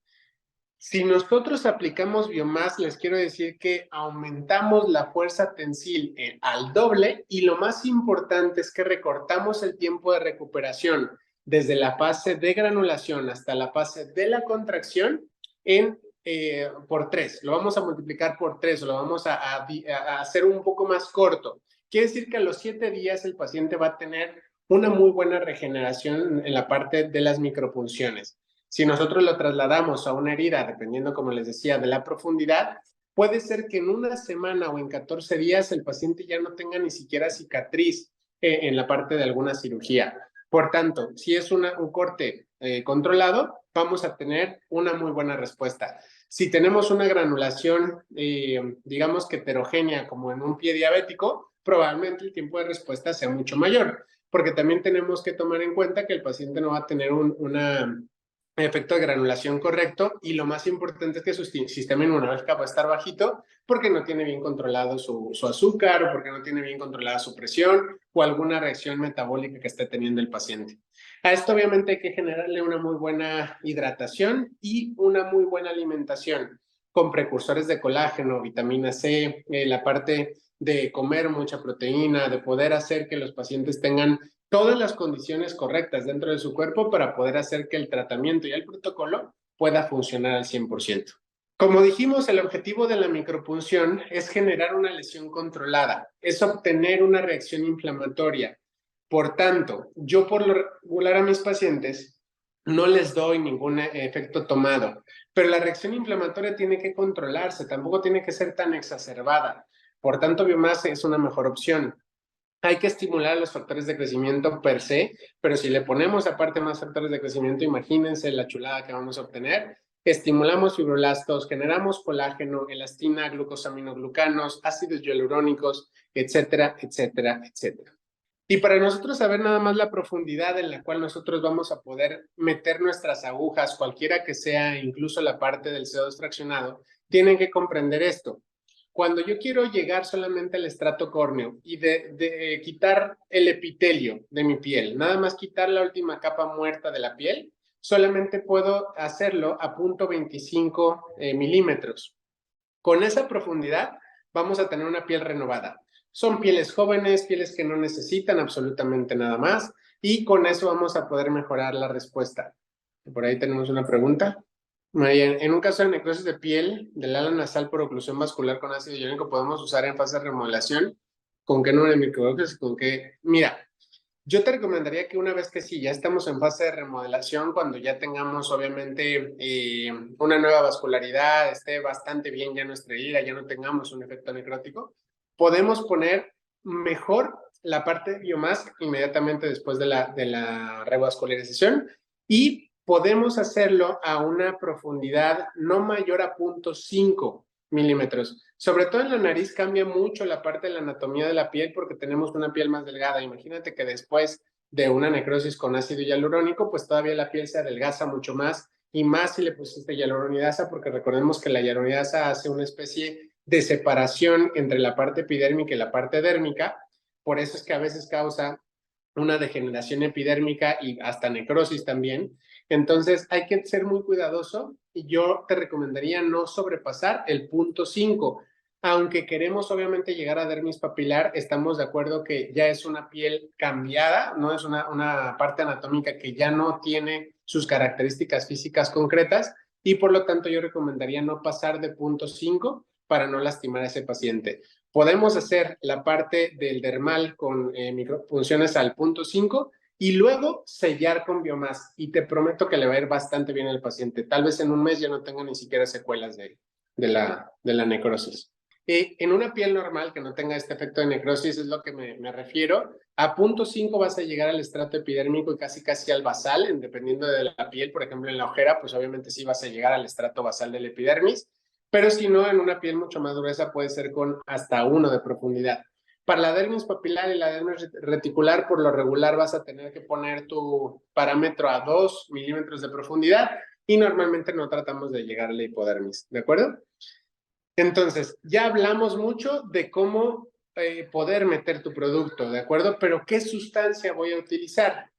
Si nosotros aplicamos Biomas, les quiero decir que aumentamos la fuerza tensil al doble y lo más importante es que recortamos el tiempo de recuperación desde la fase de granulación hasta la fase de la contracción por 3. Lo vamos a multiplicar por 3 o lo vamos a hacer un poco más corto. Quiere decir que a los 7 días el paciente va a tener una muy buena regeneración en la parte de las micropunciones. Si nosotros lo trasladamos a una herida, dependiendo, como les decía, de la profundidad, puede ser que en una semana o en 14 días el paciente ya no tenga ni siquiera cicatriz en la parte de alguna cirugía. Por tanto, si es un corte controlado, vamos a tener una muy buena respuesta. Si tenemos una granulación, digamos que heterogénea, como en un pie diabético, probablemente el tiempo de respuesta sea mucho mayor, porque también tenemos que tomar en cuenta que el paciente no va a tener una efecto de granulación correcto y lo más importante es que su sistema inmunológico va a estar bajito porque no tiene bien controlado su azúcar o porque no tiene bien controlada su presión o alguna reacción metabólica que esté teniendo el paciente. A esto obviamente hay que generarle una muy buena hidratación y una muy buena alimentación con precursores de colágeno, vitamina C, la parte de comer mucha proteína, de poder hacer que los pacientes tengan todas las condiciones correctas dentro de su cuerpo para poder hacer que el tratamiento y el protocolo pueda funcionar al 100%. Como dijimos, el objetivo de la micropunción es generar una lesión controlada, es obtener una reacción inflamatoria. Por tanto, yo por lo regular a mis pacientes no les doy ningún efecto tomado, pero la reacción inflamatoria tiene que controlarse, tampoco tiene que ser tan exacerbada. Por tanto, Biomas es una mejor opción. Hay que estimular los factores de crecimiento per se, pero si le ponemos aparte más factores de crecimiento, imagínense la chulada que vamos a obtener. Estimulamos fibroblastos, generamos colágeno, elastina, glucosaminoglucanos, ácidos hialurónicos, etcétera, etcétera, etcétera. Y para nosotros saber nada más la profundidad en la cual nosotros vamos a poder meter nuestras agujas, cualquiera que sea, incluso la parte del CO extraccionado, tienen que comprender esto. Cuando yo quiero llegar solamente al estrato córneo y de quitar el epitelio de mi piel, nada más quitar la última capa muerta de la piel, solamente puedo hacerlo a 0.25 milímetros. Con esa profundidad vamos a tener una piel renovada. Son pieles jóvenes, pieles que no necesitan absolutamente nada más y con eso vamos a poder mejorar la respuesta. Por ahí tenemos una pregunta. En un caso de necrosis de piel del ala nasal por oclusión vascular con ácido hialurónico, podemos usar en fase de remodelación. ¿Con qué número de microbios? ¿Con qué? Mira, yo te recomendaría que una vez que sí, ya estamos en fase de remodelación, cuando ya tengamos obviamente una nueva vascularidad, esté bastante bien ya nuestra herida, ya no tengamos un efecto necrótico, podemos poner mejor la parte de Biomas inmediatamente después de la revascularización y podemos hacerlo a una profundidad no mayor a 0.5 milímetros. Sobre todo en la nariz cambia mucho la parte de la anatomía de la piel porque tenemos una piel más delgada. Imagínate que después de una necrosis con ácido hialurónico, pues todavía la piel se adelgaza mucho más y más si le pusiste hialuronidasa, porque recordemos que la hialuronidasa hace una especie de separación entre la parte epidérmica y la parte dérmica. Por eso es que a veces causa una degeneración epidérmica y hasta necrosis también. Entonces hay que ser muy cuidadoso y yo te recomendaría no sobrepasar el 0.5. Aunque queremos obviamente llegar a dermis papilar, estamos de acuerdo que ya es una piel cambiada, no es una parte anatómica que ya no tiene sus características físicas concretas y por lo tanto yo recomendaría no pasar de 0.5 para no lastimar a ese paciente. Podemos hacer la parte del dermal con micropunciones al 0.5 y luego sellar con Biomas. Y te prometo que le va a ir bastante bien al paciente. Tal vez en un mes ya no tenga ni siquiera secuelas de la necrosis. En una piel normal que no tenga este efecto de necrosis, es lo que me refiero, a 0.5 vas a llegar al estrato epidérmico y casi al basal, dependiendo de la piel. Por ejemplo, en la ojera, pues obviamente sí vas a llegar al estrato basal del epidermis, pero si no, en una piel mucho más gruesa puede ser con hasta 1 de profundidad. Para la dermis papilar y la dermis reticular, por lo regular vas a tener que poner tu parámetro a 2 milímetros de profundidad y normalmente no tratamos de llegar a la hipodermis, ¿de acuerdo? Entonces, ya hablamos mucho de cómo poder meter tu producto, ¿de acuerdo? Pero ¿qué sustancia voy a utilizar?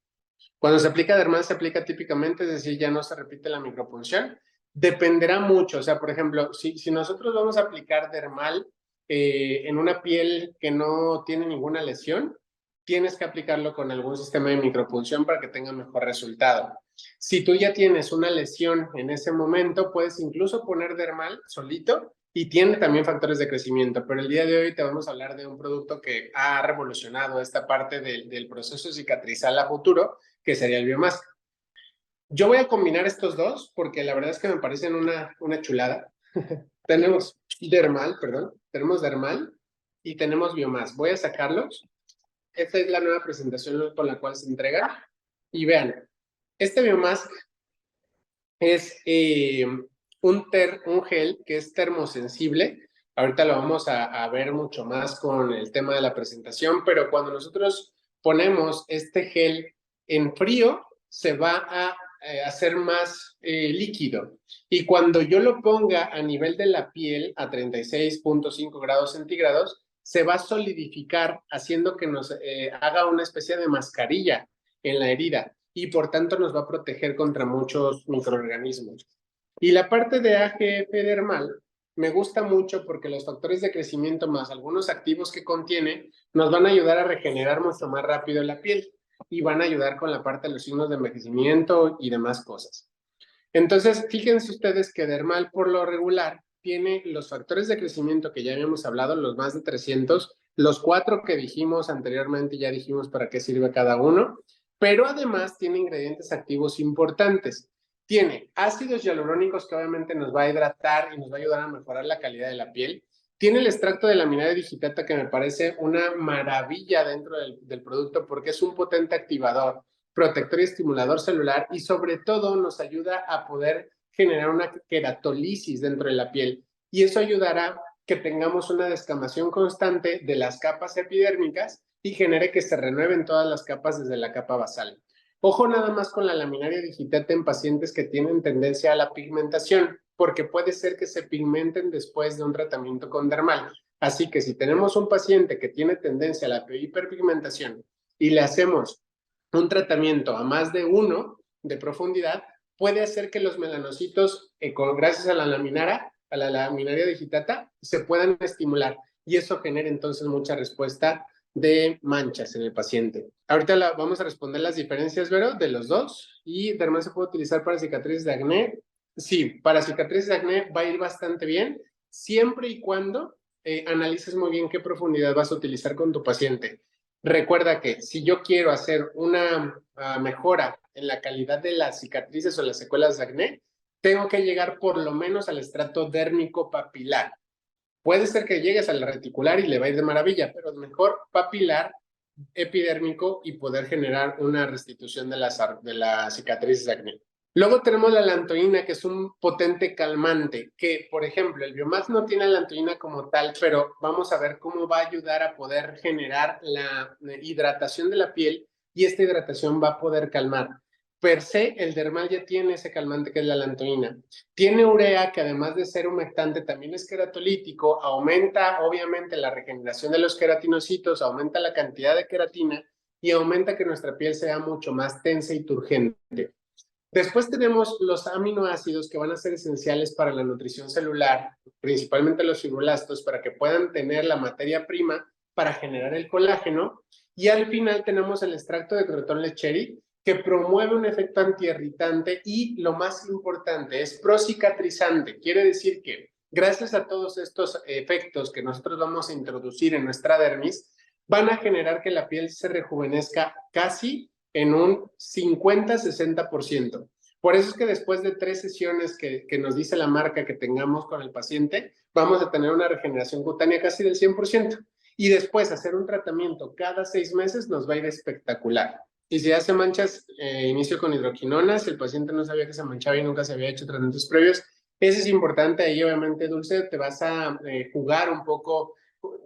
Cuando se aplica dermal, se aplica típicamente, es decir, ya no se repite la micropunción. Dependerá mucho, o sea, por ejemplo, si nosotros vamos a aplicar dermal en una piel que no tiene ninguna lesión, tienes que aplicarlo con algún sistema de micropunción para que tenga mejor resultado. Si tú ya tienes una lesión en ese momento, puedes incluso poner dermal solito y tiene también factores de crecimiento, pero el día de hoy te vamos a hablar de un producto que ha revolucionado esta parte del proceso cicatrizal a futuro, que sería el Biomask. Yo voy a combinar estos dos porque la verdad es que me parecen una chulada. Tenemos tenemos dermal y tenemos Biomask. Voy a sacarlos. Esta es la nueva presentación con la cual se entrega. Y vean, este Biomask es un gel que es termosensible. Ahorita lo vamos a ver mucho más con el tema de la presentación, pero cuando nosotros ponemos este gel en frío, se va a hacer más líquido. Y cuando yo lo ponga a nivel de la piel, a 36.5 grados centígrados, se va a solidificar, haciendo que nos haga una especie de mascarilla en la herida y por tanto nos va a proteger contra muchos microorganismos. Y la parte de AGF dermal me gusta mucho porque los factores de crecimiento más algunos activos que contiene nos van a ayudar a regenerar mucho más rápido la piel y van a ayudar con la parte de los signos de envejecimiento y demás cosas. Entonces, fíjense ustedes que dermal por lo regular tiene los factores de crecimiento que ya habíamos hablado, los más de 300, los 4 que dijimos anteriormente, ya dijimos para qué sirve cada uno, pero además tiene ingredientes activos importantes. Tiene ácidos hialurónicos que obviamente nos va a hidratar y nos va a ayudar a mejorar la calidad de la piel. Tiene el extracto de laminaria digitata que me parece una maravilla dentro del producto porque es un potente activador, protector y estimulador celular y sobre todo nos ayuda a poder generar una queratolisis dentro de la piel y eso ayudará que tengamos una descamación constante de las capas epidérmicas y genere que se renueven todas las capas desde la capa basal. Ojo nada más con la laminaria digitata en pacientes que tienen tendencia a la pigmentación, porque puede ser que se pigmenten después de un tratamiento con dermal. Así que si tenemos un paciente que tiene tendencia a la hiperpigmentación y le hacemos un tratamiento a más de 1 de profundidad, puede hacer que los melanocitos, gracias a la laminaria digitata, se puedan estimular y eso genera entonces mucha respuesta de manchas en el paciente. Ahorita vamos a responder las diferencias, Vero, de los dos. ¿Y dermal se puede utilizar para cicatrices de acné? Sí, para cicatrices de acné va a ir bastante bien, siempre y cuando analices muy bien qué profundidad vas a utilizar con tu paciente. Recuerda que si yo quiero hacer una mejora en la calidad de las cicatrices o las secuelas de acné, tengo que llegar por lo menos al estrato dérmico papilar. Puede ser que llegues al reticular y le va a ir de maravilla, pero es mejor papilar, epidérmico y poder generar una restitución de las cicatrices de acné. Luego tenemos la lantoína, que es un potente calmante, que por ejemplo el Biomask no tiene lantoína como tal, pero vamos a ver cómo va a ayudar a poder generar la hidratación de la piel y esta hidratación va a poder calmar. Per se, el dermal ya tiene ese calmante que es la lantoína. Tiene urea, que además de ser humectante, también es queratolítico, aumenta obviamente la regeneración de los queratinocitos, aumenta la cantidad de queratina y aumenta que nuestra piel sea mucho más tensa y turgente. Después tenemos los aminoácidos que van a ser esenciales para la nutrición celular, principalmente los fibroblastos, para que puedan tener la materia prima para generar el colágeno. Y al final tenemos el extracto de Croton leacheri, que promueve un efecto antiirritante y lo más importante, es procicatrizante. Quiere decir que gracias a todos estos efectos que nosotros vamos a introducir en nuestra dermis, van a generar que la piel se rejuvenezca casi en un 50-60%. Por eso es que después de 3 sesiones que nos dice la marca que tengamos con el paciente, vamos a tener una regeneración cutánea casi del 100%. Y después hacer un tratamiento cada 6 meses nos va a ir espectacular. Y si hace manchas, inicio con hidroquinona, si el paciente no sabía que se manchaba y nunca se había hecho tratamientos previos, eso es importante. Ahí obviamente, Dulce, te vas a jugar un poco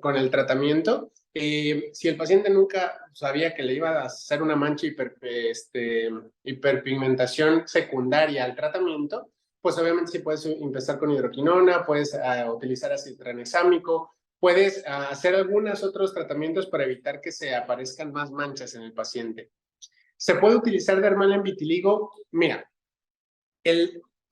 con el tratamiento. Si el paciente nunca sabía que le iba a hacer una mancha hiperpigmentación secundaria al tratamiento, pues obviamente sí puedes empezar con hidroquinona, puedes utilizar ácido tranexámico, puedes hacer algunos otros tratamientos para evitar que se aparezcan más manchas en el paciente. ¿Se puede utilizar dermal en vitiligo? Mira,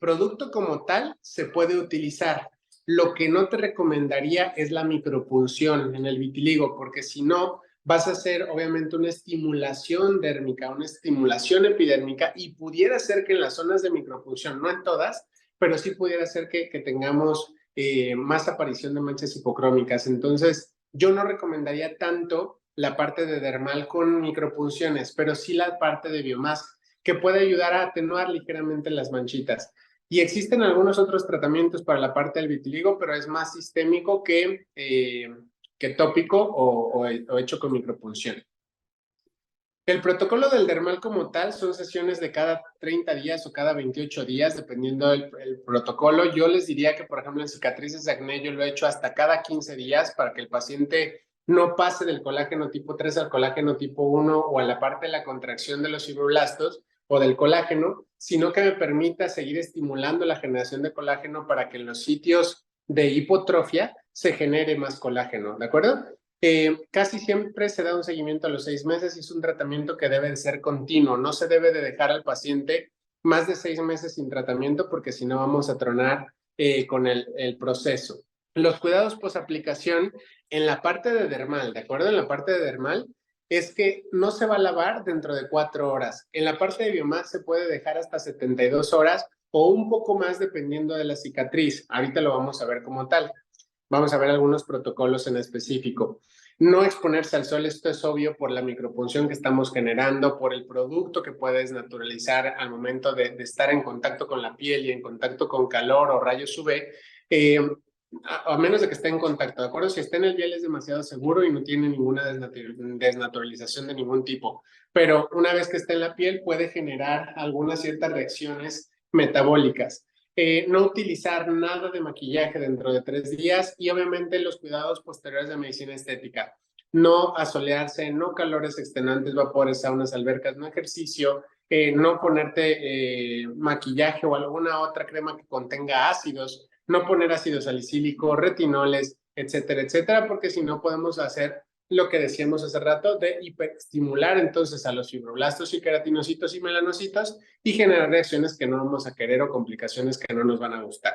producto como tal se puede utilizar. Lo que no te recomendaría es la micropunción en el vitiligo, porque si no, vas a hacer obviamente una estimulación dérmica, una estimulación epidérmica, y pudiera ser que en las zonas de micropunción, no en todas, pero sí pudiera ser que tengamos más aparición de manchas hipocrómicas. Entonces, yo no recomendaría tanto la parte de dermal con micropunciones, pero sí la parte de biomás, que puede ayudar a atenuar ligeramente las manchitas. Y existen algunos otros tratamientos para la parte del vitiligo, pero es más sistémico que tópico o hecho con micropunción. El protocolo del dermal como tal son sesiones de cada 30 días o cada 28 días, dependiendo del protocolo. Yo les diría que, por ejemplo, en cicatrices de acné yo lo he hecho hasta cada 15 días para que el paciente no pase del colágeno tipo 3 al colágeno tipo 1 o a la parte de la contracción de los fibroblastos o del colágeno, sino que me permita seguir estimulando la generación de colágeno para que en los sitios de hipotrofia se genere más colágeno, ¿de acuerdo? Casi siempre se da un seguimiento a los 6 meses y es un tratamiento que debe de ser continuo. No se debe de dejar al paciente más de 6 meses sin tratamiento porque si no vamos a tronar con el proceso. Los cuidados posaplicación en la parte de dermal, ¿de acuerdo? En la parte de dermal es que no se va a lavar dentro de 4 horas. En la parte de biomás se puede dejar hasta 72 horas o un poco más dependiendo de la cicatriz. Ahorita lo vamos a ver como tal. Vamos a ver algunos protocolos en específico. No exponerse al sol, esto es obvio por la micropunción que estamos generando, por el producto que puedes naturalizar al momento de estar en contacto con la piel y en contacto con calor o rayos UV, a menos de que esté en contacto, ¿de acuerdo? Si está en el gel es demasiado seguro y no tiene ninguna desnaturalización de ningún tipo, pero una vez que está en la piel puede generar algunas ciertas reacciones metabólicas. No utilizar nada de maquillaje dentro de 3 días y obviamente los cuidados posteriores de medicina estética. No asolearse, no calores extenuantes, vapores, saunas, albercas, no ejercicio, no ponerte maquillaje o alguna otra crema que contenga ácidos, no poner ácido salicílico, retinoles, etcétera, etcétera, porque si no podemos hacer lo que decíamos hace rato de hiperestimular entonces a los fibroblastos y queratinocitos y melanocitos y generar reacciones que no vamos a querer o complicaciones que no nos van a gustar.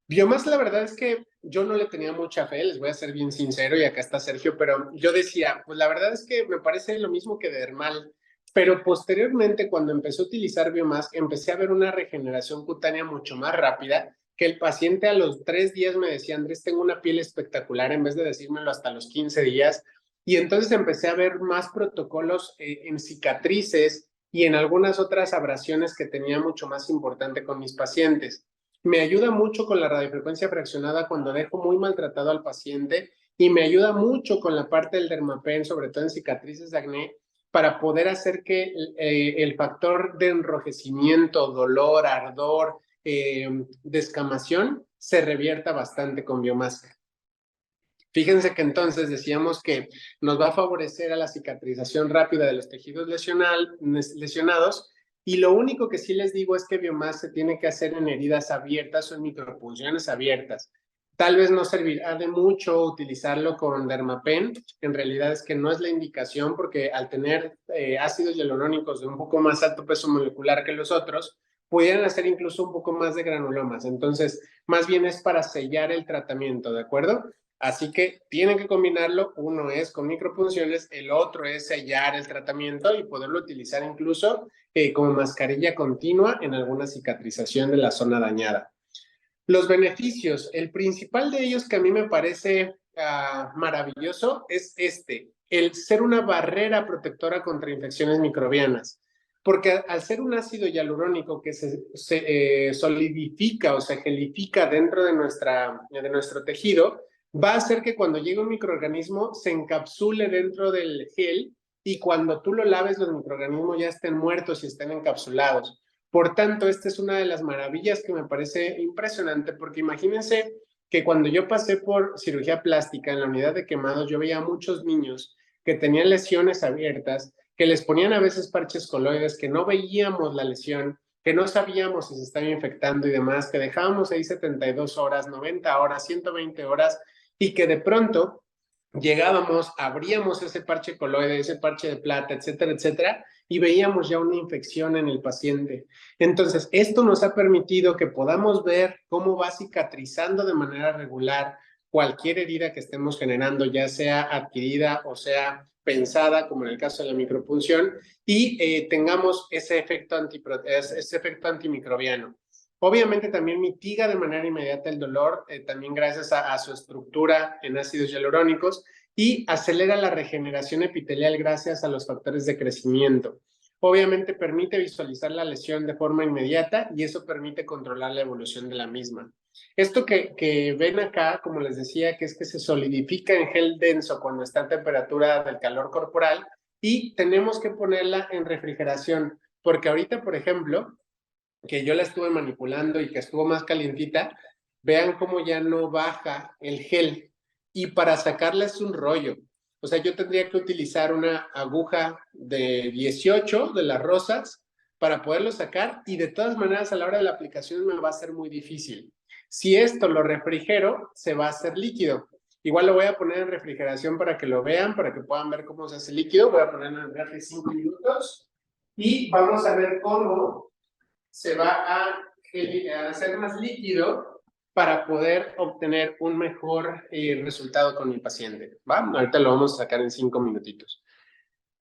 Biomás, la verdad es que yo no le tenía mucha fe, les voy a ser bien sincero, y acá está Sergio, pero yo decía, pues la verdad es que me parece lo mismo que dermal, pero posteriormente cuando empecé a utilizar biomás, empecé a ver una regeneración cutánea mucho más rápida, que el paciente a los 3 días me decía, Andrés, tengo una piel espectacular, en vez de decírmelo hasta los 15 días, y entonces empecé a ver más protocolos en cicatrices y en algunas otras abrasiones que tenía mucho más importante con mis pacientes. Me ayuda mucho con la radiofrecuencia fraccionada cuando dejo muy maltratado al paciente y me ayuda mucho con la parte del dermapen, sobre todo en cicatrices de acné, para poder hacer que el factor de enrojecimiento, dolor, ardor, descamación se revierta bastante con biomasa. Fíjense que entonces decíamos que nos va a favorecer a la cicatrización rápida de los tejidos lesionados, y lo único que sí les digo es que biomás se tiene que hacer en heridas abiertas o en micropunciones abiertas. Tal vez no servirá de mucho utilizarlo con dermapen, en realidad es que no es la indicación porque al tener ácidos hialurónicos de un poco más alto peso molecular que los otros, pudieran hacer incluso un poco más de granulomas. Entonces, más bien es para sellar el tratamiento, ¿de acuerdo? Así que tienen que combinarlo, uno es con micropunciones, el otro es sellar el tratamiento y poderlo utilizar incluso como mascarilla continua en alguna cicatrización de la zona dañada. Los beneficios, el principal de ellos que a mí me parece maravilloso es el ser una barrera protectora contra infecciones microbianas, porque al ser un ácido hialurónico que se solidifica o se gelifica dentro de nuestro tejido, va a hacer que cuando llegue un microorganismo se encapsule dentro del gel y cuando tú lo laves los microorganismos ya estén muertos y estén encapsulados. Por tanto, esta es una de las maravillas que me parece impresionante, porque imagínense que cuando yo pasé por cirugía plástica en la unidad de quemados, yo veía a muchos niños que tenían lesiones abiertas, que les ponían a veces parches coloides, que no veíamos la lesión, que no sabíamos si se estaba infectando y demás, que dejábamos ahí 72 horas, 90 horas, 120 horas, y que de pronto llegábamos, abríamos ese parche coloide, ese parche de plata, etcétera, etcétera, y veíamos ya una infección en el paciente. Entonces, esto nos ha permitido que podamos ver cómo va cicatrizando de manera regular cualquier herida que estemos generando, ya sea adquirida o sea pensada, como en el caso de la micropunción, y tengamos ese efecto antimicrobiano. Obviamente también mitiga de manera inmediata el dolor, también gracias a su estructura en ácidos hialurónicos, y acelera la regeneración epitelial gracias a los factores de crecimiento. Obviamente permite visualizar la lesión de forma inmediata y eso permite controlar la evolución de la misma. Esto que ven acá, como les decía, que es que se solidifica en gel denso cuando está a temperatura del calor corporal y tenemos que ponerla en refrigeración, porque ahorita, por ejemplo, que yo la estuve manipulando y que estuvo más calientita, vean cómo ya no baja el gel. Y para sacarla es un rollo. O sea, yo tendría que utilizar una aguja de 18 de las rosas para poderlo sacar y de todas maneras a la hora de la aplicación me va a ser muy difícil. Si esto lo refrigero, se va a hacer líquido. Igual lo voy a poner en refrigeración para que lo vean, para que puedan ver cómo se hace líquido. Voy a poner en el refri 5 minutos y vamos a ver cómo se va a hacer más líquido para poder obtener un mejor resultado con mi paciente. ¿Va? Ahorita lo vamos a sacar en 5 minutitos.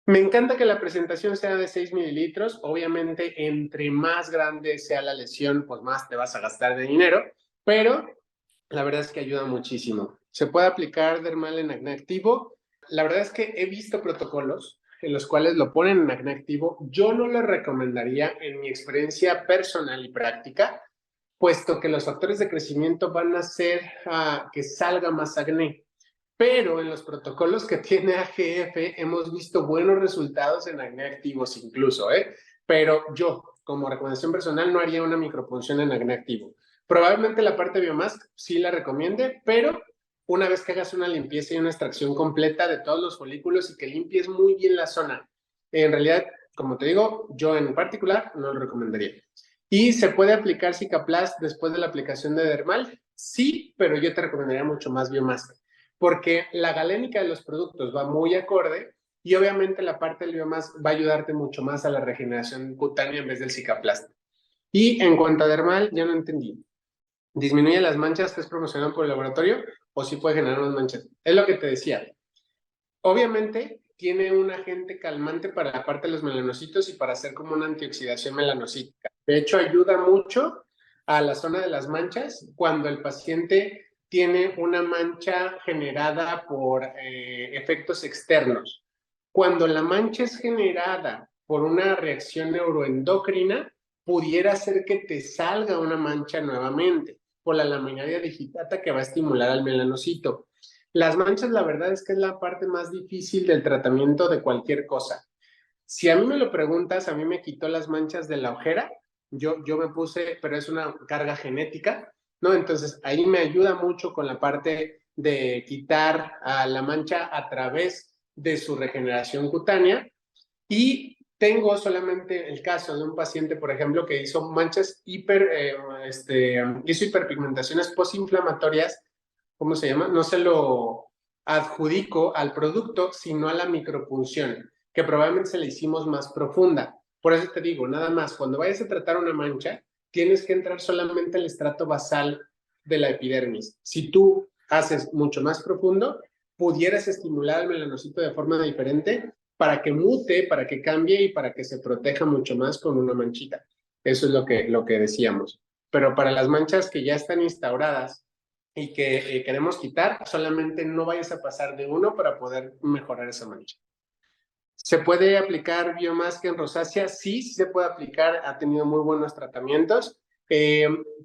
Me encanta que la presentación sea de 6 mililitros. Obviamente, entre más grande sea la lesión, pues más te vas a gastar de dinero, pero la verdad es que ayuda muchísimo. Se puede aplicar dermal en acné activo. La verdad es que he visto protocolos en los cuales lo ponen en acné activo. Yo no lo recomendaría en mi experiencia personal y práctica, puesto que los factores de crecimiento van a hacer que salga más acné. Pero en los protocolos que tiene AGF hemos visto buenos resultados en acné activos incluso, ¿eh? Pero yo, como recomendación personal, no haría una micropunción en acné activo. Probablemente la parte de Biomask sí la recomiende, pero una vez que hagas una limpieza y una extracción completa de todos los folículos y que limpies muy bien la zona. En realidad, como te digo, yo en particular no lo recomendaría. ¿Y se puede aplicar Cicaplast después de la aplicación de dermal? Sí, pero yo te recomendaría mucho más Biomask, porque la galénica de los productos va muy acorde y obviamente la parte del Biomask va a ayudarte mucho más a la regeneración cutánea en vez del Cicaplast. Y en cuanto a dermal, ya no entendí. ¿Disminuye las manchas que es promocionado por el laboratorio o sí puede generar unas manchas? Es lo que te decía. Obviamente tiene un agente calmante para la parte de los melanocitos y para hacer como una antioxidación melanocítica. De hecho, ayuda mucho a la zona de las manchas cuando el paciente tiene una mancha generada por efectos externos. Cuando la mancha es generada por una reacción neuroendocrina, pudiera ser que te salga una mancha nuevamente por la laminaria digitata que va a estimular al melanocito. Las manchas, la verdad es que es la parte más difícil del tratamiento de cualquier cosa. Si a mí me lo preguntas, a mí me quitó las manchas de la ojera, yo me puse, pero es una carga genética, ¿no? Entonces ahí me ayuda mucho con la parte de quitar a la mancha a través de su regeneración cutánea y tengo solamente el caso de un paciente, por ejemplo, que hizo manchas hizo hiperpigmentaciones postinflamatorias. ¿Cómo se llama? No se lo adjudico al producto, sino a la micropunción, que probablemente se la hicimos más profunda. Por eso te digo, nada más, cuando vayas a tratar una mancha, tienes que entrar solamente al estrato basal de la epidermis. Si tú haces mucho más profundo, pudieras estimular el melanocito de forma diferente para que mute, para que cambie y para que se proteja mucho más con una manchita. Eso es lo que decíamos. Pero para las manchas que ya están instauradas y que queremos quitar, solamente no vayas a pasar de uno para poder mejorar esa mancha. ¿Se puede aplicar Biomask en rosácea? Sí, sí se puede aplicar, ha tenido muy buenos tratamientos,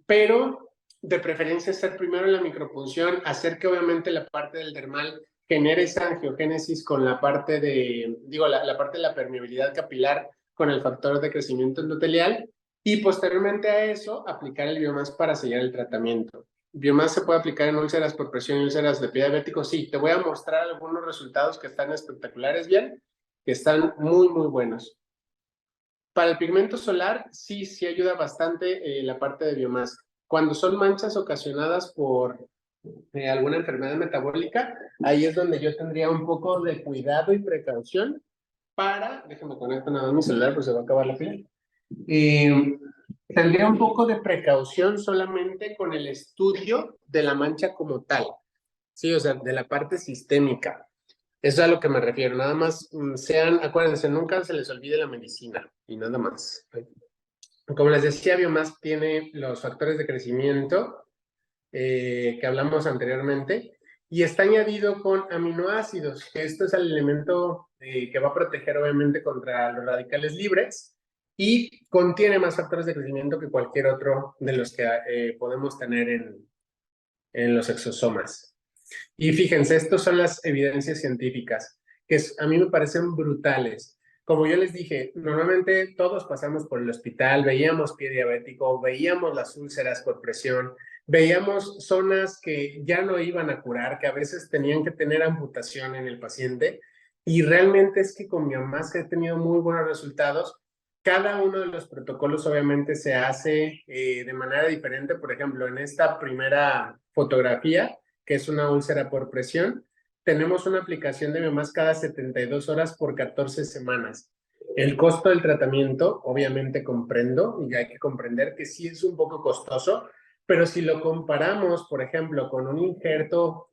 pero de preferencia hacer primero la micropunción, hacer que obviamente la parte del dermal genere esa angiogénesis con la parte de, la parte de la permeabilidad capilar con el factor de crecimiento endotelial y posteriormente a eso aplicar el Biomask para sellar el tratamiento. Biomask se puede aplicar en úlceras por presión y úlceras de pie diabético. Sí, te voy a mostrar algunos resultados que están espectaculares, bien, que están muy, muy buenos. Para el pigmento solar, sí ayuda bastante la parte de Biomask. Cuando son manchas ocasionadas por alguna enfermedad metabólica, ahí es donde yo tendría un poco de cuidado y precaución para, déjame conectar nada más mi celular, pues se va a acabar la pila. Tendría un poco de precaución solamente con el estudio de la mancha como tal, sí, o sea, de la parte sistémica. Eso es a lo que me refiero, nada más sean, acuérdense, nunca se les olvide la medicina y nada más. Como les decía, Biomask tiene los factores de crecimiento que hablamos anteriormente y está añadido con aminoácidos, que esto es el elemento que va a proteger obviamente contra los radicales libres y contiene más factores de crecimiento que cualquier otro de los que podemos tener en los exosomas. Y fíjense, estas son las evidencias científicas, que a mí me parecen brutales. Como yo les dije, normalmente todos pasamos por el hospital, veíamos pie diabético, veíamos las úlceras por presión, veíamos zonas que ya no iban a curar, que a veces tenían que tener amputación en el paciente, y realmente es que con Biomask he tenido muy buenos resultados. Cada uno de los protocolos obviamente se hace de manera diferente. Por ejemplo, en esta primera fotografía, que es una úlcera por presión, tenemos una aplicación de Biomask cada 72 horas por 14 semanas. El costo del tratamiento, obviamente comprendo, y hay que comprender que sí es un poco costoso, pero si lo comparamos, por ejemplo, con un injerto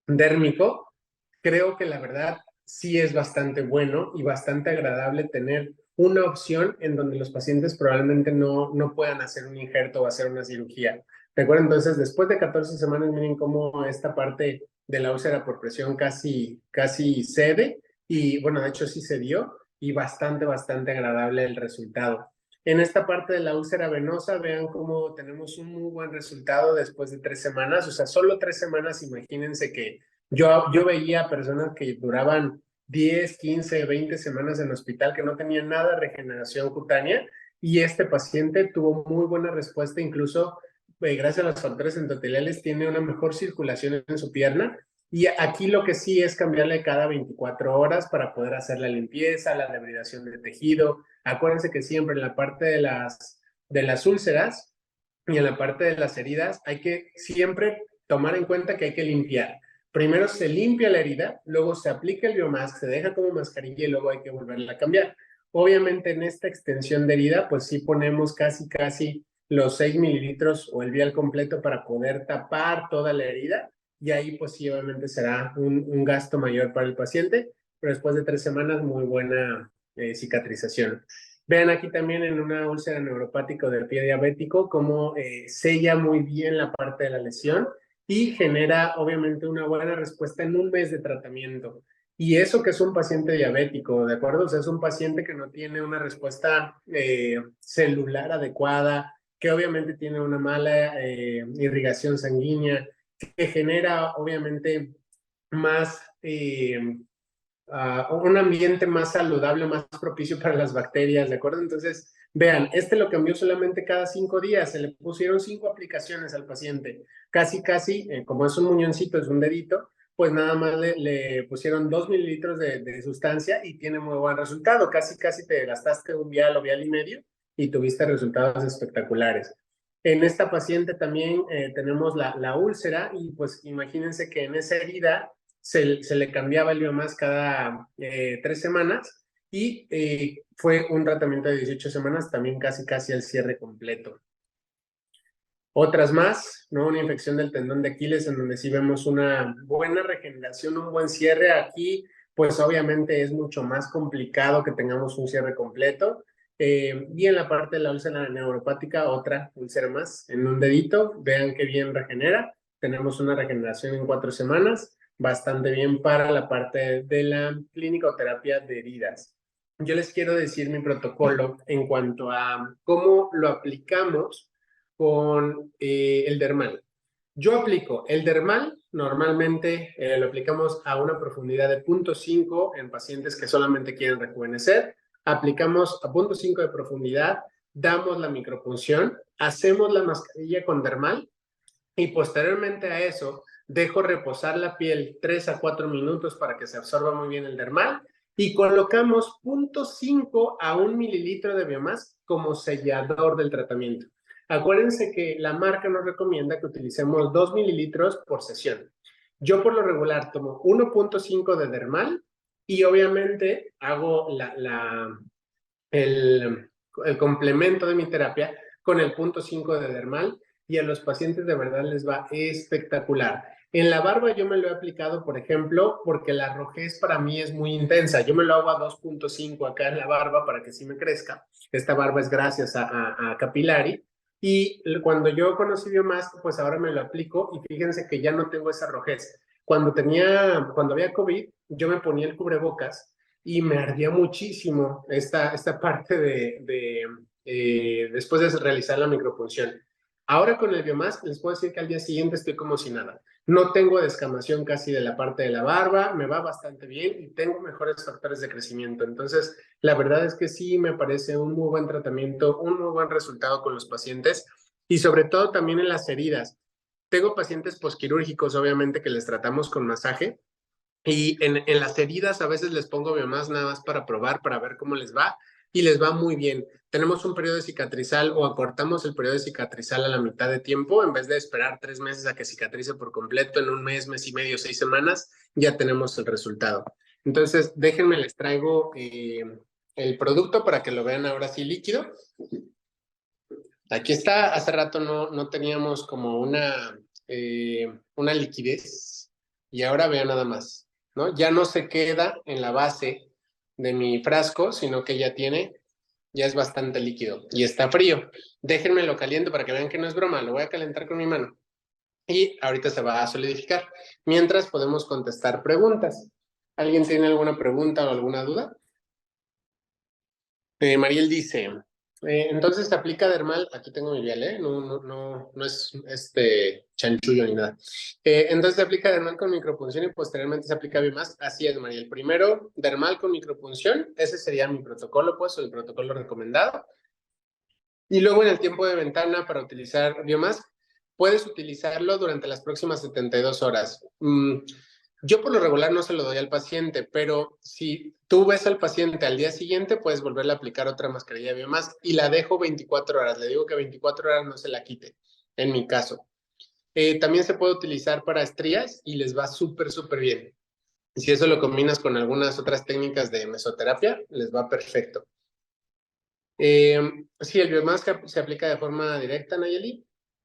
dérmico, creo que la verdad sí es bastante bueno y bastante agradable tener una opción en donde los pacientes probablemente no puedan hacer un injerto o hacer una cirugía. Recuerden, entonces, después de 14 semanas, miren cómo esta parte de la úlcera por presión casi cede, y bueno, de hecho sí se dio, y bastante agradable el resultado. En esta parte de la úlcera venosa, vean cómo tenemos un muy buen resultado después de 3 semanas, o sea, solo 3 semanas. Imagínense que yo veía personas que duraban 10, 15, 20 semanas en el hospital que no tenían nada de regeneración cutánea, y este paciente tuvo muy buena respuesta, incluso gracias a los factores endoteliales tiene una mejor circulación en su pierna, y aquí lo que sí es cambiarle cada 24 horas para poder hacer la limpieza, la debridación del tejido. Acuérdense que siempre en la parte de las úlceras y en la parte de las heridas hay que siempre tomar en cuenta que hay que limpiar. Primero se limpia la herida, luego se aplica el Biomask, se deja como mascarilla y luego hay que volverla a cambiar. Obviamente en esta extensión de herida, pues sí ponemos casi los 6 mililitros o el vial completo para poder tapar toda la herida, y ahí pues sí obviamente será un gasto mayor para el paciente, pero después de 3 semanas muy buena cicatrización. Vean aquí también en una úlcera neuropática del pie diabético cómo sella muy bien la parte de la lesión y genera obviamente una buena respuesta en un mes de tratamiento. Y eso que es un paciente diabético, ¿de acuerdo? O sea, es un paciente que no tiene una respuesta celular adecuada, que obviamente tiene una mala irrigación sanguínea, que genera obviamente más un ambiente más saludable, más propicio para las bacterias, ¿de acuerdo? Entonces, vean, este lo cambió solamente cada 5 días, se le pusieron 5 aplicaciones al paciente, como es un muñoncito, es un dedito, pues nada más le pusieron 2 mililitros de sustancia y tiene muy buen resultado, casi te gastaste un vial o vial y medio y tuviste resultados espectaculares. En esta paciente también tenemos la úlcera, y pues imagínense que en esa herida se le cambiaba el Biomask cada 3 semanas, y fue un tratamiento de 18 semanas, también casi al cierre completo. Otras más, ¿no? Una infección del tendón de Aquiles en donde sí vemos una buena regeneración, un buen cierre. Aquí, pues obviamente es mucho más complicado que tengamos un cierre completo. Y en la parte de la úlcera neuropática, otra úlcera más en un dedito. Vean qué bien regenera. Tenemos una regeneración en 4 semanas, bastante bien para la parte de la clínica o terapia de heridas. Yo les quiero decir mi protocolo en cuanto a cómo lo aplicamos con el dermal. Yo aplico el dermal, normalmente lo aplicamos a una profundidad de 0.5 en pacientes que solamente quieren rejuvenecer. Aplicamos a 0.5 de profundidad, damos la micropunción, hacemos la mascarilla con dermal, y posteriormente a eso dejo reposar la piel 3 a 4 minutos para que se absorba muy bien el dermal, y colocamos 0.5 a 1 mililitro de Biomask como sellador del tratamiento. Acuérdense que la marca nos recomienda que utilicemos 2 mililitros por sesión. Yo por lo regular tomo 1.5 de dermal y obviamente hago el complemento de mi terapia con el 0.5 de dermal y a los pacientes de verdad les va espectacular. En la barba yo me lo he aplicado, por ejemplo, porque la rojez para mí es muy intensa. Yo me lo hago a 2.5 acá en la barba para que sí me crezca. Esta barba es gracias a Capillary. Y cuando yo conocí Biomask, pues ahora me lo aplico y fíjense que ya no tengo esa rojez. Cuando había COVID, yo me ponía el cubrebocas y me ardía muchísimo esta parte después de realizar la micropunción. Ahora con el Biomask les puedo decir que al día siguiente estoy como si nada. No tengo descamación casi de la parte de la barba, me va bastante bien y tengo mejores factores de crecimiento. Entonces, la verdad es que sí me parece un muy buen tratamiento, un muy buen resultado con los pacientes y sobre todo también en las heridas. Tengo pacientes posquirúrgicos, obviamente, que les tratamos con masaje y en las heridas a veces les pongo Biomask nada más para probar, para ver cómo les va, y les va muy bien. Tenemos un periodo de cicatrizal o acortamos el periodo de cicatrizal a la mitad de tiempo, en vez de esperar 3 meses a que cicatrice por completo, en un mes, mes y medio, 6 semanas, ya tenemos el resultado. Entonces, déjenme, les traigo el producto para que lo vean ahora sí líquido. Aquí está, hace rato no teníamos como una liquidez y ahora vean nada más, ¿no? Ya no se queda en la base de mi frasco, sino que ya es bastante líquido y está frío. Déjenme lo caliente para que vean que no es broma, lo voy a calentar con mi mano y ahorita se va a solidificar. Mientras podemos contestar preguntas. ¿Alguien tiene alguna pregunta o alguna duda? Mariel dice, entonces se aplica dermal, aquí tengo mi vial, no es chanchullo ni nada. Entonces se aplica dermal con micropunción y posteriormente se aplica Biomask. Así es, Mariel. Primero, dermal con micropunción, ese sería mi protocolo, pues, o el protocolo recomendado. Y luego en el tiempo de ventana para utilizar Biomask, puedes utilizarlo durante las próximas 72 horas. Yo por lo regular no se lo doy al paciente, pero si tú ves al paciente al día siguiente, puedes volverle a aplicar otra mascarilla de Biomask y la dejo 24 horas. Le digo que 24 horas no se la quite, en mi caso. También se puede utilizar para estrías y les va súper, súper bien. Si eso lo combinas con algunas otras técnicas de mesoterapia, les va perfecto. Sí, el Biomask se aplica de forma directa, Nayeli,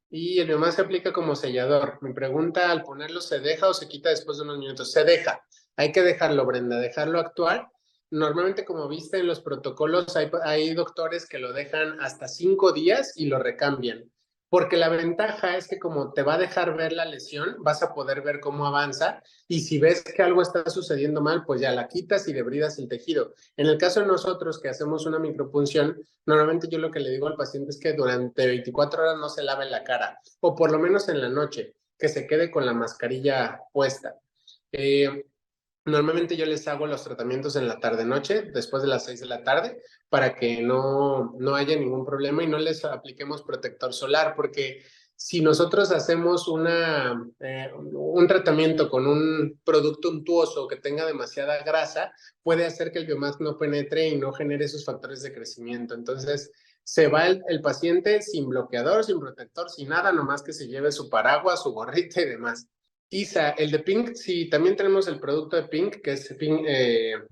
y el Biomask se aplica como sellador. Mi pregunta, al ponerlo, ¿se deja o se quita después de unos minutos? Se deja. Hay que dejarlo, Brenda, dejarlo actuar. Normalmente, como viste en los protocolos, hay doctores que lo dejan hasta 5 días y lo recambian. Porque la ventaja es que como te va a dejar ver la lesión, vas a poder ver cómo avanza y si ves que algo está sucediendo mal, pues ya la quitas y debridas el tejido. En el caso de nosotros que hacemos una micropunción, normalmente yo lo que le digo al paciente es que durante 24 horas no se lave la cara, o por lo menos en la noche, que se quede con la mascarilla puesta. Normalmente yo les hago los tratamientos en la tarde-noche, después de las 6 de la tarde, para que no haya ningún problema y no les apliquemos protector solar, porque si nosotros hacemos un tratamiento con un producto untuoso que tenga demasiada grasa, puede hacer que el Biomask no penetre y no genere esos factores de crecimiento. Entonces, se va el paciente sin bloqueador, sin protector, sin nada, nomás que se lleve su paraguas, su gorrita y demás. Isa, el de Pink, sí, también tenemos el producto de Pink, que es Pink,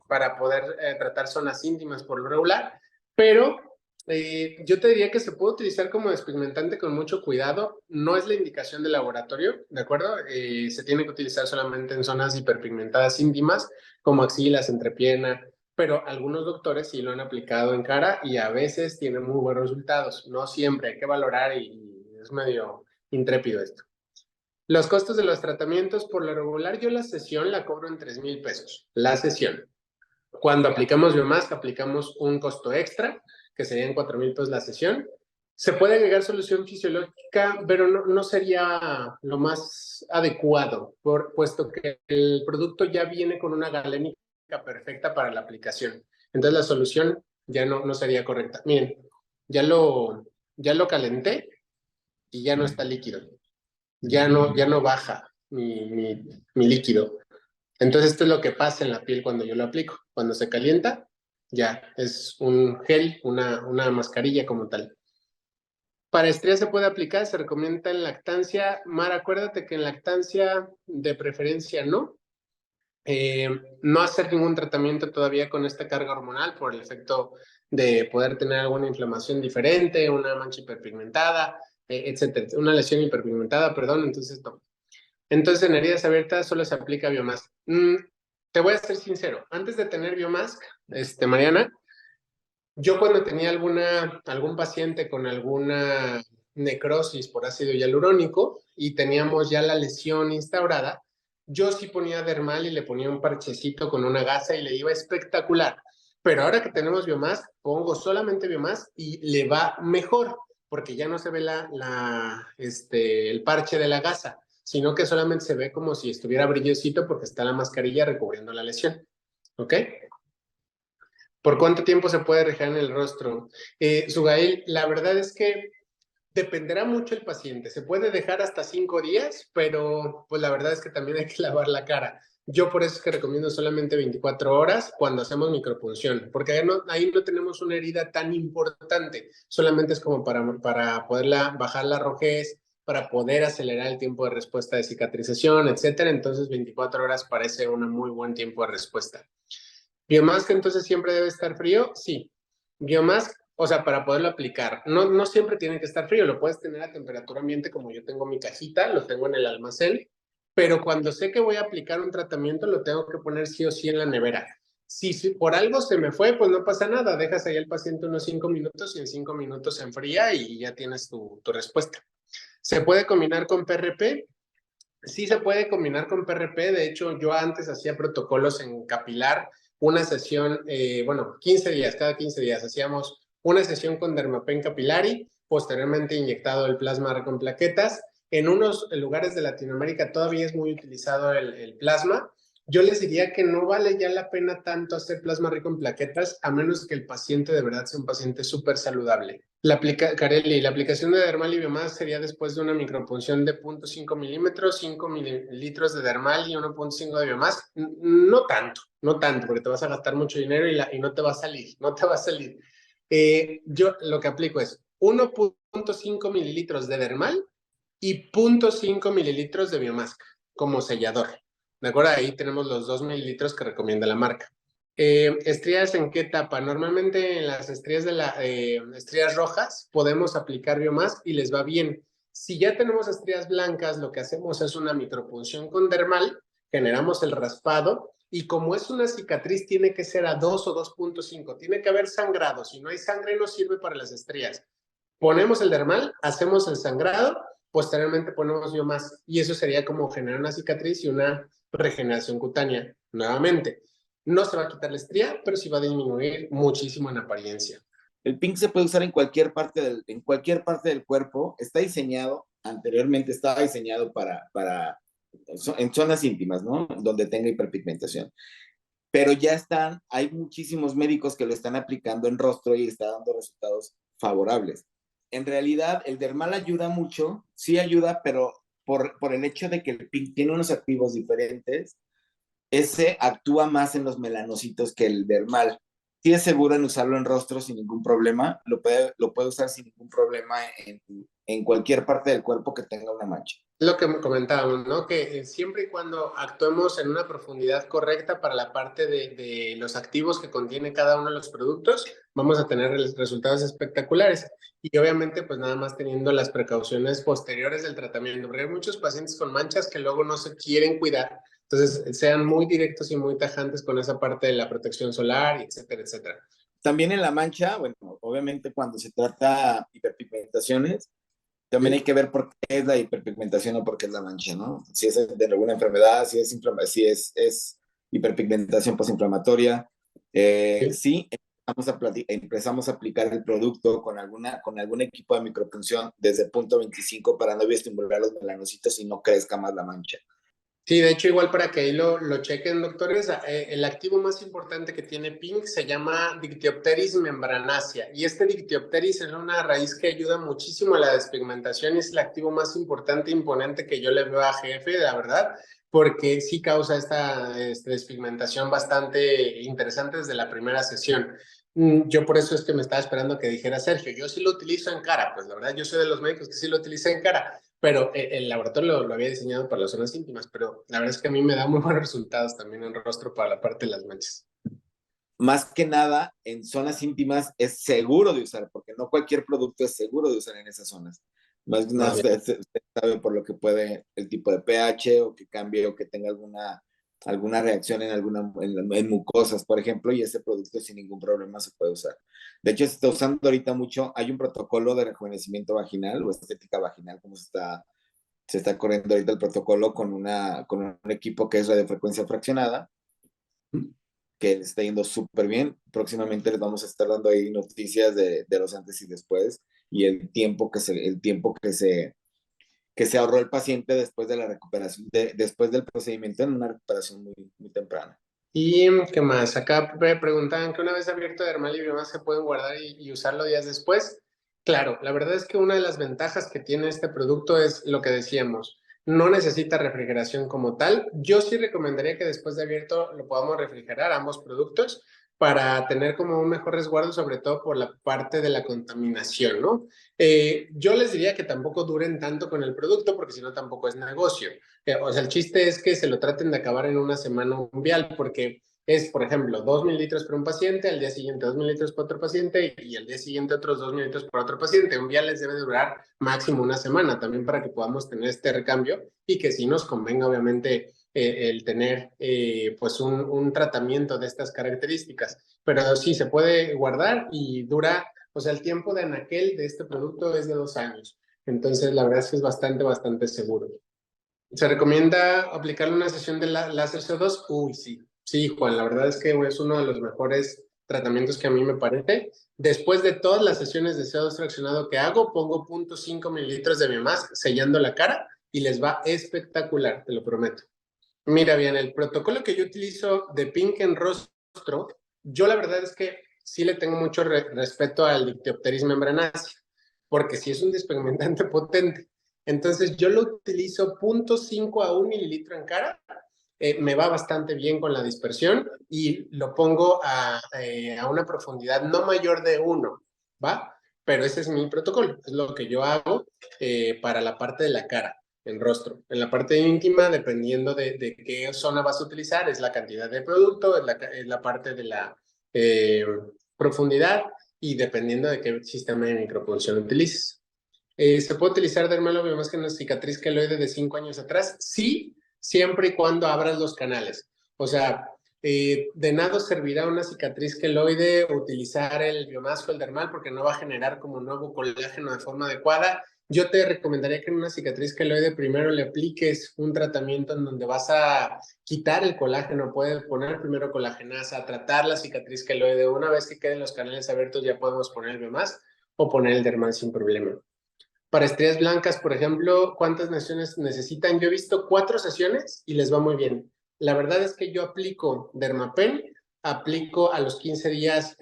para poder tratar zonas íntimas por lo regular, pero yo te diría que se puede utilizar como despigmentante con mucho cuidado. No es la indicación del laboratorio, ¿de acuerdo? Se tiene que utilizar solamente en zonas hiperpigmentadas íntimas, como axilas, entrepierna, pero algunos doctores sí lo han aplicado en cara y a veces tienen muy buenos resultados. No siempre, hay que valorar y es medio intrépido esto. Los costos de los tratamientos, por lo regular, yo la sesión la cobro en 3,000 pesos. La sesión. Cuando aplicamos Biomask, aplicamos un costo extra, que serían 4,000 pesos la sesión. Se puede agregar solución fisiológica, pero no sería lo más adecuado, puesto que el producto ya viene con una galénica perfecta para la aplicación. Entonces la solución ya no sería correcta. Miren, ya lo calenté y ya no está líquido. Ya no baja mi líquido. Entonces esto es lo que pasa en la piel cuando yo lo aplico. Cuando se calienta, ya es un gel, una mascarilla como tal. Para estrías se puede aplicar, se recomienda en lactancia. Mar, acuérdate que en lactancia de preferencia no. No hacer ningún tratamiento todavía con esta carga hormonal por el efecto de poder tener alguna inflamación diferente, una mancha hiperpigmentada, etcétera, una lesión hiperpigmentada, perdón, entonces no. Entonces en heridas abiertas solo se aplica Biomask. Te voy a ser sincero, antes de tener Biomask, Mariana, yo cuando tenía algún paciente con alguna necrosis por ácido hialurónico y teníamos ya la lesión instaurada, yo sí ponía dermal y le ponía un parchecito con una gasa y le iba espectacular. Pero ahora que tenemos Biomask, pongo solamente Biomask y le va mejor, porque ya no se ve el parche de la gasa, sino que solamente se ve como si estuviera brillosito porque está la mascarilla recubriendo la lesión. ¿Ok? ¿Por cuánto tiempo se puede dejar en el rostro? Sugail, la verdad es que dependerá mucho el paciente. Se puede dejar hasta 5 días, pero pues la verdad es que también hay que lavar la cara. Yo por eso es que recomiendo solamente 24 horas cuando hacemos micropunción, porque ahí no tenemos una herida tan importante. Solamente es como para poderla bajar la rojez, para poder acelerar el tiempo de respuesta de cicatrización, etcétera. Entonces 24 horas parece un muy buen tiempo de respuesta. Biomask entonces siempre debe estar frío, sí. Biomask, o sea, para poderlo aplicar, no siempre tiene que estar frío, lo puedes tener a temperatura ambiente como yo tengo mi cajita, lo tengo en el almacén, pero cuando sé que voy a aplicar un tratamiento lo tengo que poner sí o sí en la nevera. Si por algo se me fue, pues no pasa nada, dejas ahí al paciente unos 5 minutos y en 5 minutos se enfría y ya tienes tu respuesta. ¿Se puede combinar con PRP? Sí se puede combinar con PRP, de hecho yo antes hacía protocolos en capilar, una sesión, 15 días, cada 15 días hacíamos una sesión con Dermapen Capillari, posteriormente inyectado el plasma con plaquetas. En unos lugares de Latinoamérica todavía es muy utilizado el plasma. Yo les diría que no vale ya la pena tanto hacer plasma rico en plaquetas, a menos que el paciente de verdad sea un paciente súper saludable. Carelli, la aplicación de dermal y Biomask sería después de una micropunción de 0.5 milímetros, 5 mililitros de dermal y 1.5 de Biomask. No tanto, no tanto, porque te vas a gastar mucho dinero y no te va a salir, no te va a salir. Yo lo que aplico es 1.5 mililitros de dermal y 0.5 mililitros de Biomask como sellador. ¿De acuerdo? Ahí tenemos los 2 mililitros que recomienda la marca. ¿Estrías en qué etapa? Normalmente en las estrías estrías rojas podemos aplicar Biomask y les va bien. Si ya tenemos estrías blancas, lo que hacemos es una micropunción con dermal, generamos el raspado y como es una cicatriz tiene que ser a 2 o 2.5, tiene que haber sangrado. Si no hay sangre no sirve para las estrías. Ponemos el dermal, hacemos el sangrado, posteriormente ponemos Biomask y eso sería como generar una cicatriz y una regeneración cutánea nuevamente. No se va a quitar la estría, pero sí va a disminuir muchísimo en apariencia.
El pink se puede usar en cualquier parte del cuerpo. Está diseñado, anteriormente estaba diseñado en zonas íntimas, ¿no? Donde tenga hiperpigmentación. Pero hay muchísimos médicos que lo están aplicando en rostro y está dando resultados favorables. En realidad, el dermal ayuda mucho, sí ayuda, pero por el hecho de que el pink tiene unos activos diferentes, ese actúa más en los melanocitos que el dermal. Sí es seguro en usarlo en rostro sin ningún problema, lo puede usar sin ningún problema en cualquier parte del cuerpo que tenga una mancha.
Lo que comentábamos, ¿no? Que siempre y cuando actuemos en una profundidad correcta para la parte de los activos que contiene cada uno de los productos, vamos a tener resultados espectaculares. Y obviamente, pues nada más teniendo las precauciones posteriores del tratamiento, porque hay muchos pacientes con manchas que luego no se quieren cuidar. Entonces, sean muy directos y muy tajantes con esa parte de la protección solar, etcétera, etcétera.
También en la mancha, bueno, obviamente cuando se trata hiperpigmentaciones, también hay que ver por qué es la hiperpigmentación o por qué es la mancha, ¿no? Si es de alguna enfermedad, si es hiperpigmentación posinflamatoria. Sí, empezamos a aplicar el producto con algún equipo de micropunción desde punto 25 para no estimular los melanocitos y no crezca más la mancha.
Sí, de hecho, igual para que ahí lo chequen, doctores, el activo más importante que tiene Pink se llama Dictyopteris membranacea. Y este Dictyopteris es una raíz que ayuda muchísimo a la despigmentación y es el activo más importante e imponente que yo le veo a GF, la verdad, porque sí causa esta despigmentación bastante interesante desde la primera sesión. Yo por eso es que me estaba esperando que dijera Sergio, yo sí lo utilizo en cara, pues la verdad yo soy de los médicos que sí lo utilicé en cara, pero el laboratorio lo había diseñado para las zonas íntimas, pero la verdad es que a mí me da muy buenos resultados también en rostro para la parte de las manchas.
Más que nada, en zonas íntimas es seguro de usar, porque no cualquier producto es seguro de usar en esas zonas. Más que nada,
Muy bien.
usted sabe por lo que puede el tipo de pH o que cambie o que tenga alguna reacción en mucosas, por ejemplo, y ese producto sin ningún problema se puede usar. De hecho, se está usando ahorita mucho, hay un protocolo de rejuvenecimiento vaginal o estética vaginal, como se está corriendo ahorita el protocolo con un equipo que es radiofrecuencia fraccionada, que le está yendo súper bien. Próximamente les vamos a estar dando ahí noticias de los antes y después y el tiempo que se ahorró el paciente después de la recuperación, después del procedimiento en una recuperación muy, muy temprana.
¿Y qué más? Acá me preguntaban que una vez abierto Dermal y Biomás se pueden guardar y usarlo días después. Claro, la verdad es que una de las ventajas que tiene este producto es lo que decíamos, no necesita refrigeración como tal. Yo sí recomendaría que después de abierto lo podamos refrigerar ambos productos para tener como un mejor resguardo, sobre todo por la parte de la contaminación, ¿no? Yo les diría que tampoco duren tanto con el producto porque si no tampoco es negocio. O sea, el chiste es que se lo traten de acabar en una semana un vial, porque es, por ejemplo, 2 ml por un paciente, al día siguiente 2 ml por otro paciente y al día siguiente otros 2 ml por otro paciente. Un vial les debe durar máximo una semana también para que podamos tener este recambio y que sí nos convenga, obviamente, el tener pues un tratamiento de estas características. Pero sí, se puede guardar y dura, o sea, el tiempo de anaquel de este producto es de 2 años. Entonces, la verdad es que es bastante, bastante seguro. ¿Se recomienda aplicarle una sesión de láser CO2? Uy, sí. Sí, Juan, la verdad es que es uno de los mejores tratamientos que a mí me parece. Después de todas las sesiones de CO2 fraccionado que hago, pongo 0.5 ml de Biomás sellando la cara y les va espectacular, te lo prometo. Mira bien, el protocolo que yo utilizo de Pink en rostro, yo la verdad es que sí le tengo mucho respeto al Dictyopteris membranaceae, porque sí es un despigmentante potente. Entonces yo lo utilizo 0.5 a 1 ml en cara, me va bastante bien con la dispersión y lo pongo a una profundidad no mayor de 1, ¿va? Pero ese es mi protocolo, es lo que yo hago para la parte de la cara en rostro. En la parte íntima, dependiendo de qué zona vas a utilizar, es la cantidad de producto, es la parte de la eh, profundidad y dependiendo de qué sistema de micropunción utilices. ¿Se puede utilizar dermalobio más que una cicatriz queloide de 5 años atrás? Sí, siempre y cuando abras los canales. O sea, de nada servirá una cicatriz queloide utilizar el biomasco, el dermal, porque no va a generar como nuevo colágeno de forma adecuada. Yo te recomendaría que en una cicatriz queloide primero le apliques un tratamiento en donde vas a quitar el colágeno. Puedes poner primero colagenasa, tratar la cicatriz queloide. Una vez que queden los canales abiertos ya podemos poner el biomás o poner el dermal sin problema. Para estrías blancas, por ejemplo, ¿cuántas sesiones necesitan? Yo he visto 4 sesiones y les va muy bien. La verdad es que yo aplico Dermapen, aplico a los 15 días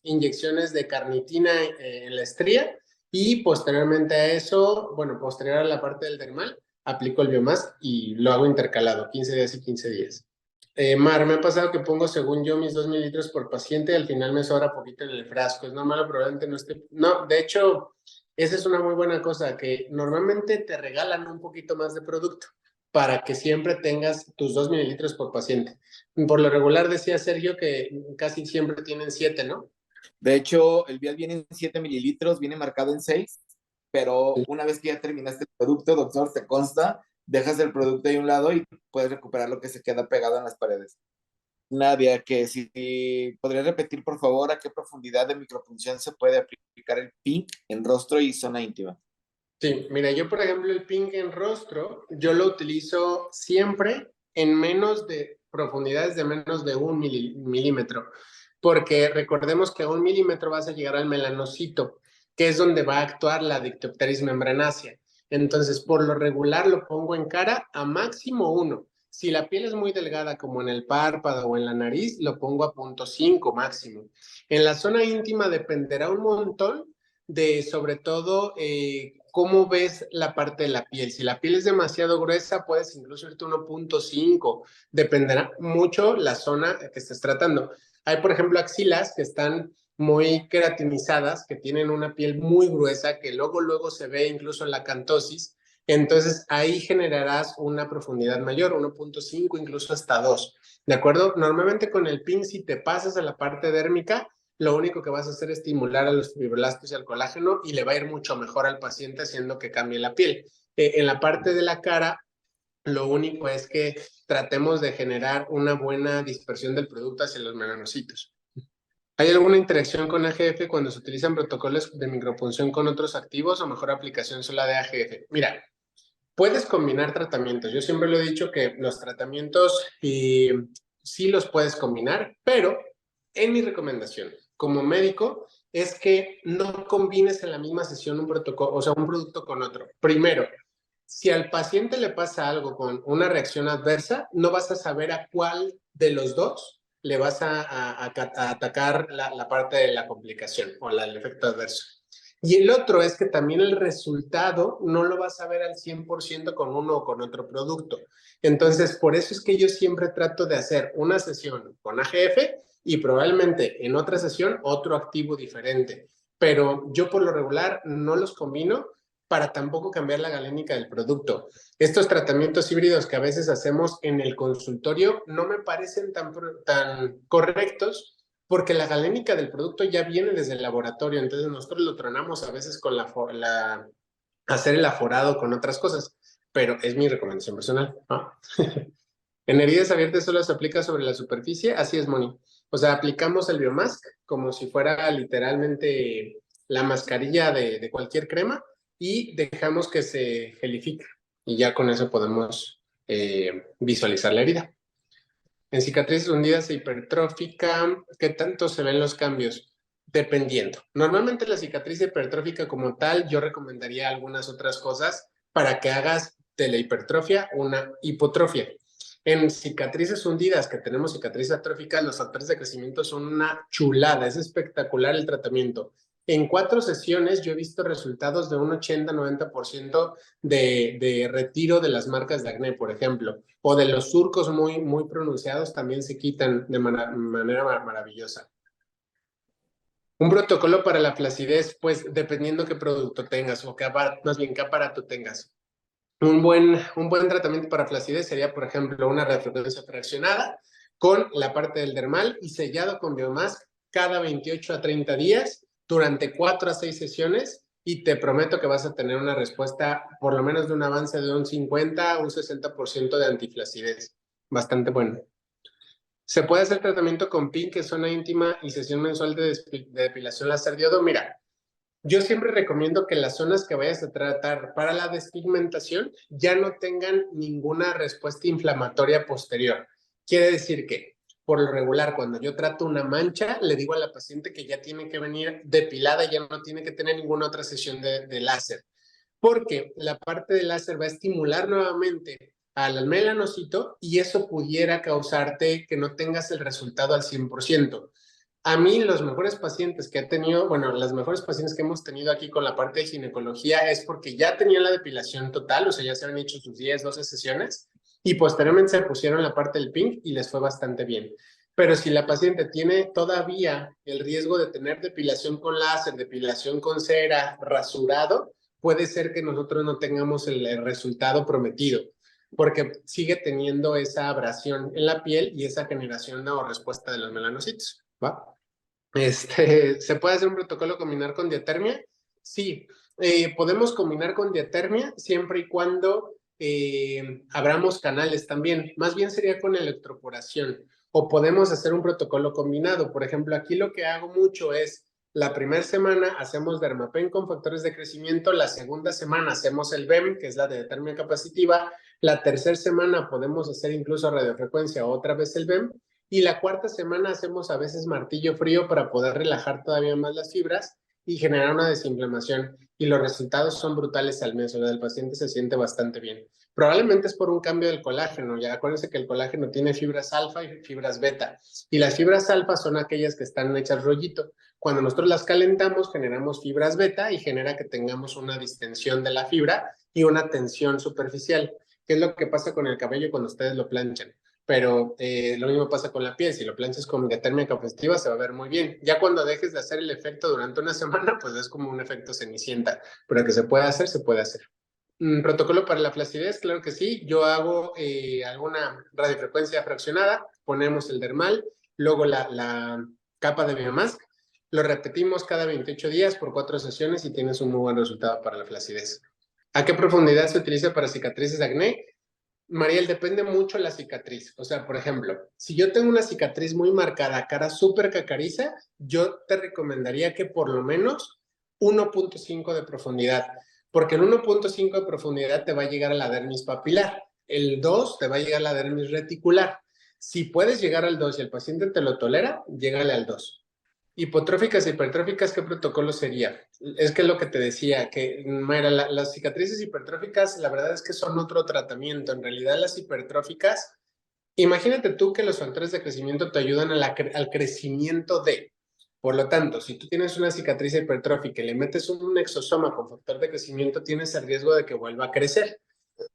inyecciones de carnitina en la estría y posteriormente a eso, bueno, posterior a la parte del dermal, aplico el biomás y lo hago intercalado, 15 días y 15 días. Mar, me ha pasado que pongo según yo mis 2 ml por paciente y al final me sobra poquito en el frasco. Es normal, probablemente no esté. No, de hecho, esa es una muy buena cosa, que normalmente te regalan un poquito más de producto para que siempre tengas tus 2 ml por paciente. Por lo regular decía Sergio que casi siempre tienen 7, ¿no?
De hecho, el vial viene en 7 mililitros, viene marcado en 6, pero una vez que ya terminaste el producto, doctor, te consta, dejas el producto ahí a un lado y puedes recuperar lo que se queda pegado en las paredes. Nadia, que si podría repetir, por favor, a qué profundidad de micropunción se puede aplicar el PINC en rostro y zona íntima.
Sí, mira, yo por ejemplo el pink en rostro, yo lo utilizo siempre en menos de profundidades de menos de 1 milímetro, porque recordemos que a 1 milímetro vas a llegar al melanocito, que es donde va a actuar la Dictyopteris membranaceae. Entonces, por lo regular lo pongo en cara a máximo 1. Si la piel es muy delgada, como en el párpado o en la nariz, lo pongo a 0.5 máximo. En la zona íntima dependerá un montón de sobre todo cómo ves la parte de la piel. Si la piel es demasiado gruesa, puedes incluso irte 1.5. Dependerá mucho la zona que estés tratando. Hay, por ejemplo, axilas que están muy queratinizadas, que tienen una piel muy gruesa, que luego se ve incluso en la cantosis. Entonces, ahí generarás una profundidad mayor, 1.5, incluso hasta 2. ¿De acuerdo? Normalmente con el PIN, si te pasas a la parte dérmica, lo único que vas a hacer es estimular a los fibroblastos y al colágeno y le va a ir mucho mejor al paciente haciendo que cambie la piel. En la parte de la cara, lo único es que tratemos de generar una buena dispersión del producto hacia los melanocitos. ¿Hay alguna interacción con AGF cuando se utilizan protocolos de micropunción con otros activos o mejor aplicación sola de AGF? Mira, puedes combinar tratamientos. Yo siempre lo he dicho que los tratamientos sí los puedes combinar, pero en mi recomendación como médico es que no combines en la misma sesión un protocolo, o sea, un producto con otro. Primero, si al paciente le pasa algo con una reacción adversa, no vas a saber a cuál de los dos le vas a atacar la parte de la complicación o el efecto adverso. Y el otro es que también el resultado no lo vas a ver al 100% con uno o con otro producto. Entonces, por eso es que yo siempre trato de hacer una sesión con AGF y probablemente en otra sesión otro activo diferente. Pero yo por lo regular no los combino para tampoco cambiar la galénica del producto. Estos tratamientos híbridos que a veces hacemos en el consultorio no me parecen tan correctos porque la galénica del producto ya viene desde el laboratorio, entonces nosotros lo tronamos a veces con hacer el aforado con otras cosas, pero es mi recomendación personal, ¿no? En heridas abiertas solo se aplica sobre la superficie, así es, Moni. O sea, aplicamos el Biomask como si fuera literalmente la mascarilla de cualquier crema y dejamos que se gelifique y ya con eso podemos visualizar la herida. En cicatrices hundidas e hipertrófica, ¿qué tanto se ven los cambios? Dependiendo. Normalmente la cicatriz hipertrófica como tal, yo recomendaría algunas otras cosas para que hagas de la hipertrofia una hipotrofia. En cicatrices hundidas, que tenemos cicatrices atróficas, los factores de crecimiento son una chulada, es espectacular el tratamiento. En 4 sesiones yo he visto resultados de un 80-90% de retiro de las marcas de acné, por ejemplo, o de los surcos muy pronunciados también se quitan de manera maravillosa. Un protocolo para la flacidez, pues dependiendo qué producto tengas o más bien qué aparato tengas. Un buen tratamiento para flacidez sería, por ejemplo, una radiofrecuencia fraccionada con la parte del dermal y sellado con Biomask cada 28 a 30 días durante 4 a 6 sesiones y te prometo que vas a tener una respuesta por lo menos de un avance de un 50 a un 60% de antiflacidez. Bastante bueno. ¿Se puede hacer tratamiento con PIN, que es zona íntima, y sesión mensual de depilación láser diodo? Mira, yo siempre recomiendo que las zonas que vayas a tratar para la despigmentación ya no tengan ninguna respuesta inflamatoria posterior. Quiere decir que, por lo regular, cuando yo trato una mancha, le digo a la paciente que ya tiene que venir depilada y ya no tiene que tener ninguna otra sesión de láser. Porque la parte del láser va a estimular nuevamente al melanocito y eso pudiera causarte que no tengas el resultado al 100%. A mí los mejores pacientes que he tenido, bueno, las mejores pacientes que hemos tenido aquí con la parte de ginecología es porque ya tenían la depilación total, o sea, ya se habían hecho sus 10, 12 sesiones y posteriormente se pusieron la parte del pink y les fue bastante bien. Pero si la paciente tiene todavía el riesgo de tener depilación con láser, depilación con cera, rasurado, puede ser que nosotros no tengamos el resultado prometido, porque sigue teniendo esa abrasión en la piel y esa generación o respuesta de los melanocitos, ¿va? ¿Se puede hacer un protocolo combinar con diatermia? Sí, podemos combinar con diatermia siempre y cuando abramos canales también. Más bien sería con electroporación. O podemos hacer un protocolo combinado. Por ejemplo, aquí lo que hago mucho es la primera semana hacemos Dermapen con factores de crecimiento, la segunda semana hacemos el BEM, que es la de diatermia capacitiva, la tercera semana podemos hacer incluso radiofrecuencia o otra vez el BEM, y la cuarta semana hacemos a veces martillo frío para poder relajar todavía más las fibras y generar una desinflamación. Y los resultados son brutales al mes, o sea, el paciente se siente bastante bien. Probablemente es por un cambio del colágeno. Ya acuérdense que el colágeno tiene fibras alfa y fibras beta. Y las fibras alfa son aquellas que están hechas rollito. Cuando nosotros las calentamos, generamos fibras beta y genera que tengamos una distensión de la fibra y una tensión superficial. ¿Qué es lo que pasa con el cabello cuando ustedes lo planchan? pero lo mismo pasa con la piel. Si lo planchas con megatérmica positiva, se va a ver muy bien. Ya cuando dejes de hacer el efecto durante una semana, pues es como un efecto cenicienta, pero que se puede hacer, se puede hacer. Protocolo para la flacidez, claro que sí. Yo hago alguna radiofrecuencia fraccionada, ponemos el dermal, luego la capa de Biomask, lo repetimos cada 28 días por 4 sesiones y tienes un muy buen resultado para la flacidez. ¿A qué profundidad se utiliza para cicatrices de acné? Mariel, depende mucho la cicatriz. O sea, por ejemplo, si yo tengo una cicatriz muy marcada, cara súper cacariza, yo te recomendaría que por lo menos 1.5 de profundidad, porque el 1.5 de profundidad te va a llegar a la dermis papilar, el 2 te va a llegar a la dermis reticular. Si puedes llegar al 2 y el paciente te lo tolera, llégale al 2. Hipotróficas e hipertróficas, ¿qué protocolo sería? Es que lo que te decía, que Mayra, las cicatrices hipertróficas, la verdad es que son otro tratamiento. En realidad, las hipertróficas, imagínate tú que los factores de crecimiento te ayudan al crecimiento de. Por lo tanto, si tú tienes una cicatriz hipertrófica y le metes un exosoma con factor de crecimiento, tienes el riesgo de que vuelva a crecer.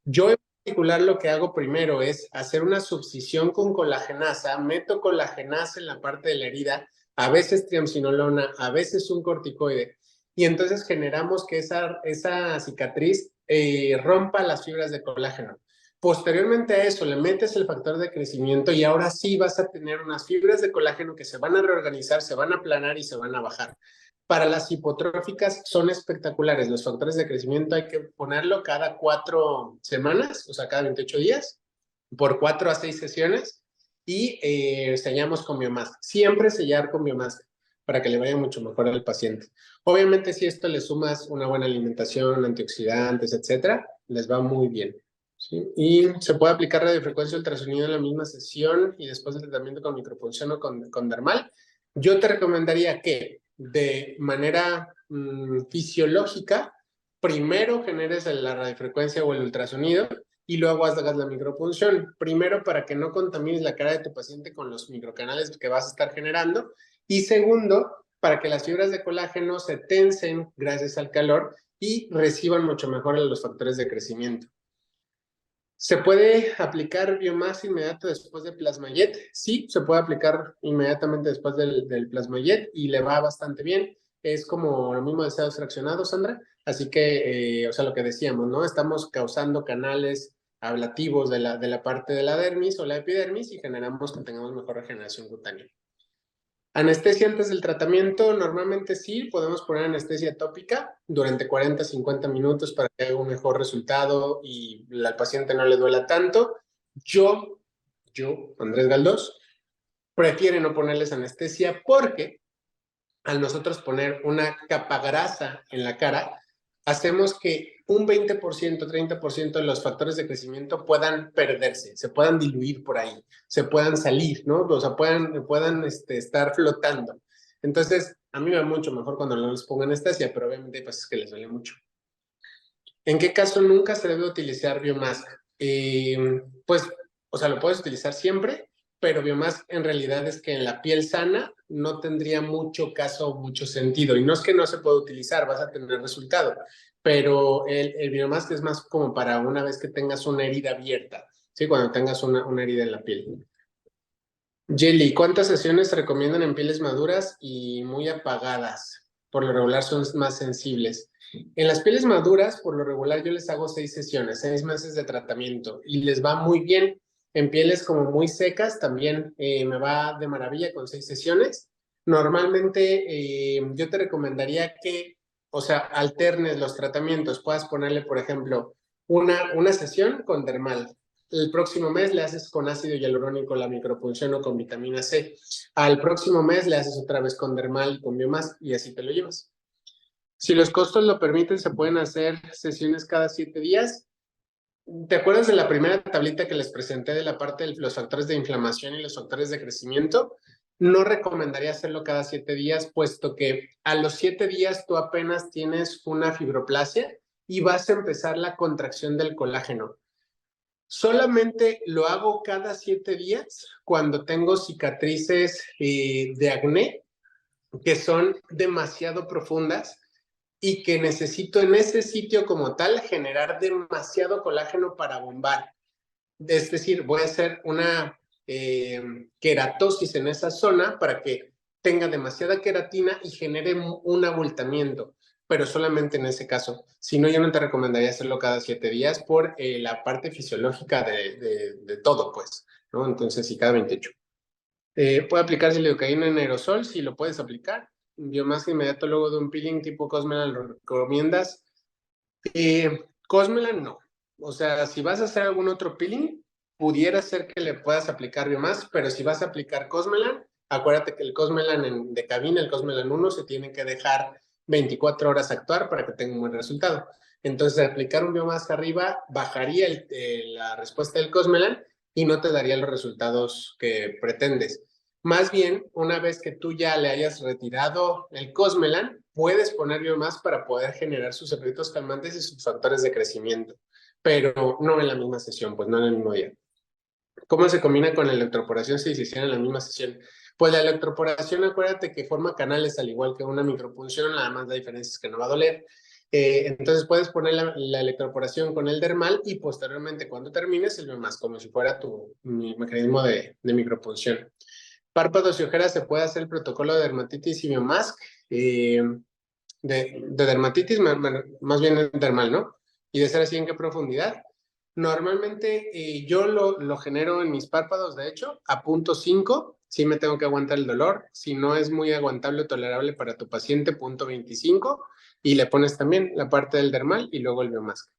Yo en particular lo que hago primero es hacer una subcisión con colagenasa, meto colagenasa en la parte de la herida, a veces triamcinolona, a veces un corticoide, y entonces generamos que esa cicatriz rompa las fibras de colágeno. Posteriormente a eso le metes el factor de crecimiento y ahora sí vas a tener unas fibras de colágeno que se van a reorganizar, se van a aplanar y se van a bajar. Para las hipotróficas son espectaculares. Los factores de crecimiento hay que ponerlo cada 4 semanas, o sea, cada 28 días, por 4 a 6 sesiones y sellamos con Biomask. Siempre sellar con Biomask para que le vaya mucho mejor al paciente. Obviamente, si esto le sumas una buena alimentación, antioxidantes, etcétera, les va muy bien. ¿Sí? Y se puede aplicar radiofrecuencia ultrasonido en la misma sesión y después del tratamiento con micropunción o con dermal. Yo te recomendaría que de manera fisiológica, primero generes la radiofrecuencia o el ultrasonido y luego hagas la micropunción. Primero, para que no contamines la cara de tu paciente con los microcanales que vas a estar generando. Y segundo, para que las fibras de colágeno se tensen gracias al calor y reciban mucho mejor los factores de crecimiento. ¿Se puede aplicar Biomask inmediato después de Plasmayet? Sí, se puede aplicar inmediatamente después del Plasmayet y le va bastante bien. Es como lo mismo de sedados fraccionados, Sandra. Así que, o sea, lo que decíamos, ¿no? Estamos causando canales ablativos de la parte de la dermis o la epidermis y generamos que tengamos mejor regeneración cutánea. Anestesia antes del tratamiento, normalmente sí, podemos poner anestesia tópica durante 40 a 50 minutos para que haya un mejor resultado y al paciente no le duela tanto. Yo, Andrés Galdós, prefiero no ponerles anestesia porque al nosotros poner una capa grasa en la cara, hacemos que un 20%, 30% de los factores de crecimiento puedan perderse, se puedan diluir por ahí, se puedan salir, ¿no? O sea, puedan estar flotando. Entonces, a mí me va mucho mejor cuando no les pongo anestesia, pero obviamente hay pacientes que les duele mucho. ¿En qué caso nunca se debe utilizar Biomask? Pues, o sea, lo puedes utilizar siempre, pero Biomask en realidad es que en la piel sana no tendría mucho caso o mucho sentido. Y no es que no se pueda utilizar, vas a tener resultado, pero el Biomask es más como para una vez que tengas una herida abierta, ¿sí? Cuando tengas una herida en la piel. Jelly, ¿cuántas sesiones se recomiendan en pieles maduras y muy apagadas? Por lo regular son más sensibles. En las pieles maduras, por lo regular, yo les hago 6 sesiones, 6 meses de tratamiento y les va muy bien. En pieles como muy secas también me va de maravilla con 6 sesiones. Normalmente yo te recomendaría que, o sea, alternes los tratamientos. Puedas ponerle, por ejemplo, una sesión con dermal. El próximo mes le haces con ácido hialurónico la micropunción o con vitamina C. Al próximo mes le haces otra vez con dermal y con Biomask y así te lo llevas. Si los costos lo permiten, se pueden hacer sesiones cada 7 días. ¿Te acuerdas de la primera tablita que les presenté de la parte de los factores de inflamación y los factores de crecimiento? No recomendaría hacerlo cada 7 días, puesto que a los 7 días tú apenas tienes una fibroplasia y vas a empezar la contracción del colágeno. Solamente lo hago cada 7 días cuando tengo cicatrices de acné que son demasiado profundas y que necesito en ese sitio como tal generar demasiado colágeno para bombar. Es decir, voy a hacer una queratosis en esa zona para que tenga demasiada queratina y genere un abultamiento, pero solamente en ese caso. Si no, yo no te recomendaría hacerlo cada 7 días por la parte fisiológica de todo, pues, ¿no? Entonces, sí, cada 28. Puede aplicarse lidocaína en aerosol, si lo puedes aplicar. Biomask inmediato luego de un peeling tipo Cosmelan, ¿lo recomiendas? Cosmelan no. O sea, si vas a hacer algún otro peeling, pudiera ser que le puedas aplicar Biomask, pero si vas a aplicar Cosmelan, acuérdate que el Cosmelan de cabina, el Cosmelan 1, se tiene que dejar 24 horas actuar para que tenga un buen resultado. Entonces, aplicar un Biomask arriba bajaría la respuesta del Cosmelan y no te daría los resultados que pretendes. Más bien, una vez que tú ya le hayas retirado el Cosmelan, puedes poner Biomask para poder generar sus efectos calmantes y sus factores de crecimiento, pero no en la misma sesión, pues no en el mismo día. ¿Cómo se combina con la electroporación si se hiciera en la misma sesión? Pues la electroporación, acuérdate que forma canales al igual que una micropunción, nada más la diferencia es que no va a doler. Entonces puedes poner la electroporación con el dermal y posteriormente cuando termines el Biomask, como si fuera tu mecanismo de micropunción. Párpados y ojeras se puede hacer el protocolo de dermatitis y Biomask. De dermatitis, más bien dermal, ¿no? Y de ser así, ¿en qué profundidad? Normalmente yo lo genero en mis párpados, de hecho, a punto 5, sí me tengo que aguantar el dolor. Si no es muy aguantable o tolerable para tu paciente, punto 25, y le pones también la parte del dermal y luego el Biomask.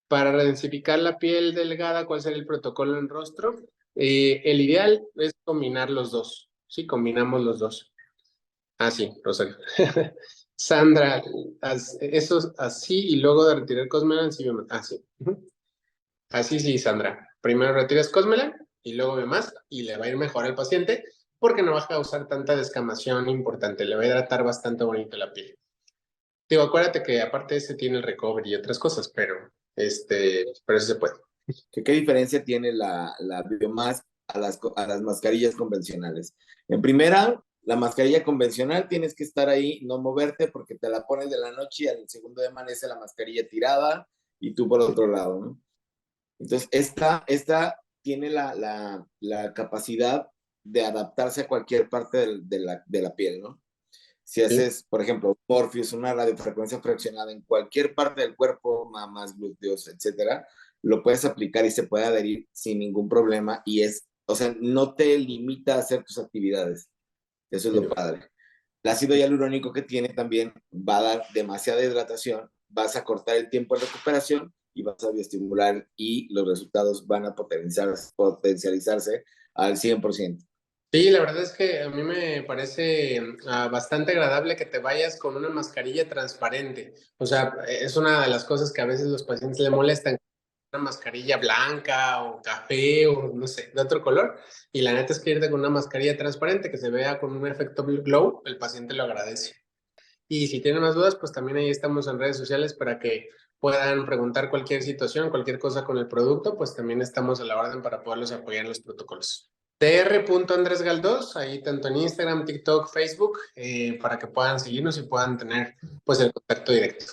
Para redensificar la piel delgada, ¿cuál sería el protocolo en rostro? El ideal es combinar los dos, ¿sí? Combinamos los dos. Ah, sí, Rosario. Sandra, eso así y luego de retirar Cosmelan, sí, ah, sí. Así sí, Sandra. Primero retiras Cosmelan y luego Biomask y le va a ir mejor al paciente porque no va a causar tanta descamación importante, le va a hidratar bastante bonito la piel. Digo, acuérdate que aparte de ese tiene el recovery y otras cosas, pero eso se puede.
¿Qué diferencia tiene la Biomask a las mascarillas convencionales? En primera, la mascarilla convencional tienes que estar ahí, no moverte porque te la pones de la noche y al segundo de amanece la mascarilla tirada y tú por otro lado, ¿no? Entonces, esta tiene la capacidad de adaptarse a cualquier parte de la piel, ¿no? Si
¿Sí?
haces, por ejemplo, Morpheus, una radiofrecuencia fraccionada en cualquier parte del cuerpo, mamas, glúteos, etcétera, lo puedes aplicar y se puede adherir sin ningún problema y o sea, no te limita a hacer tus actividades. Eso es lo padre. El ácido hialurónico que tiene también va a dar demasiada hidratación, vas a cortar el tiempo de recuperación y vas a bioestimular y los resultados van a potencializarse al 100%.
Sí, la verdad es que a mí me parece bastante agradable que te vayas con una mascarilla transparente. O sea, es una de las cosas que a veces los pacientes le molestan, una mascarilla blanca o café o no sé, de otro color. Y la neta es que irte con una mascarilla transparente que se vea con un efecto glow, el paciente lo agradece. Y si tienen más dudas, pues también ahí estamos en redes sociales para que puedan preguntar cualquier situación, cualquier cosa con el producto, pues también estamos a la orden para poderlos apoyar en los protocolos. Dr. Galdós, ahí tanto en Instagram, TikTok, Facebook, para que puedan seguirnos y puedan tener pues el contacto directo.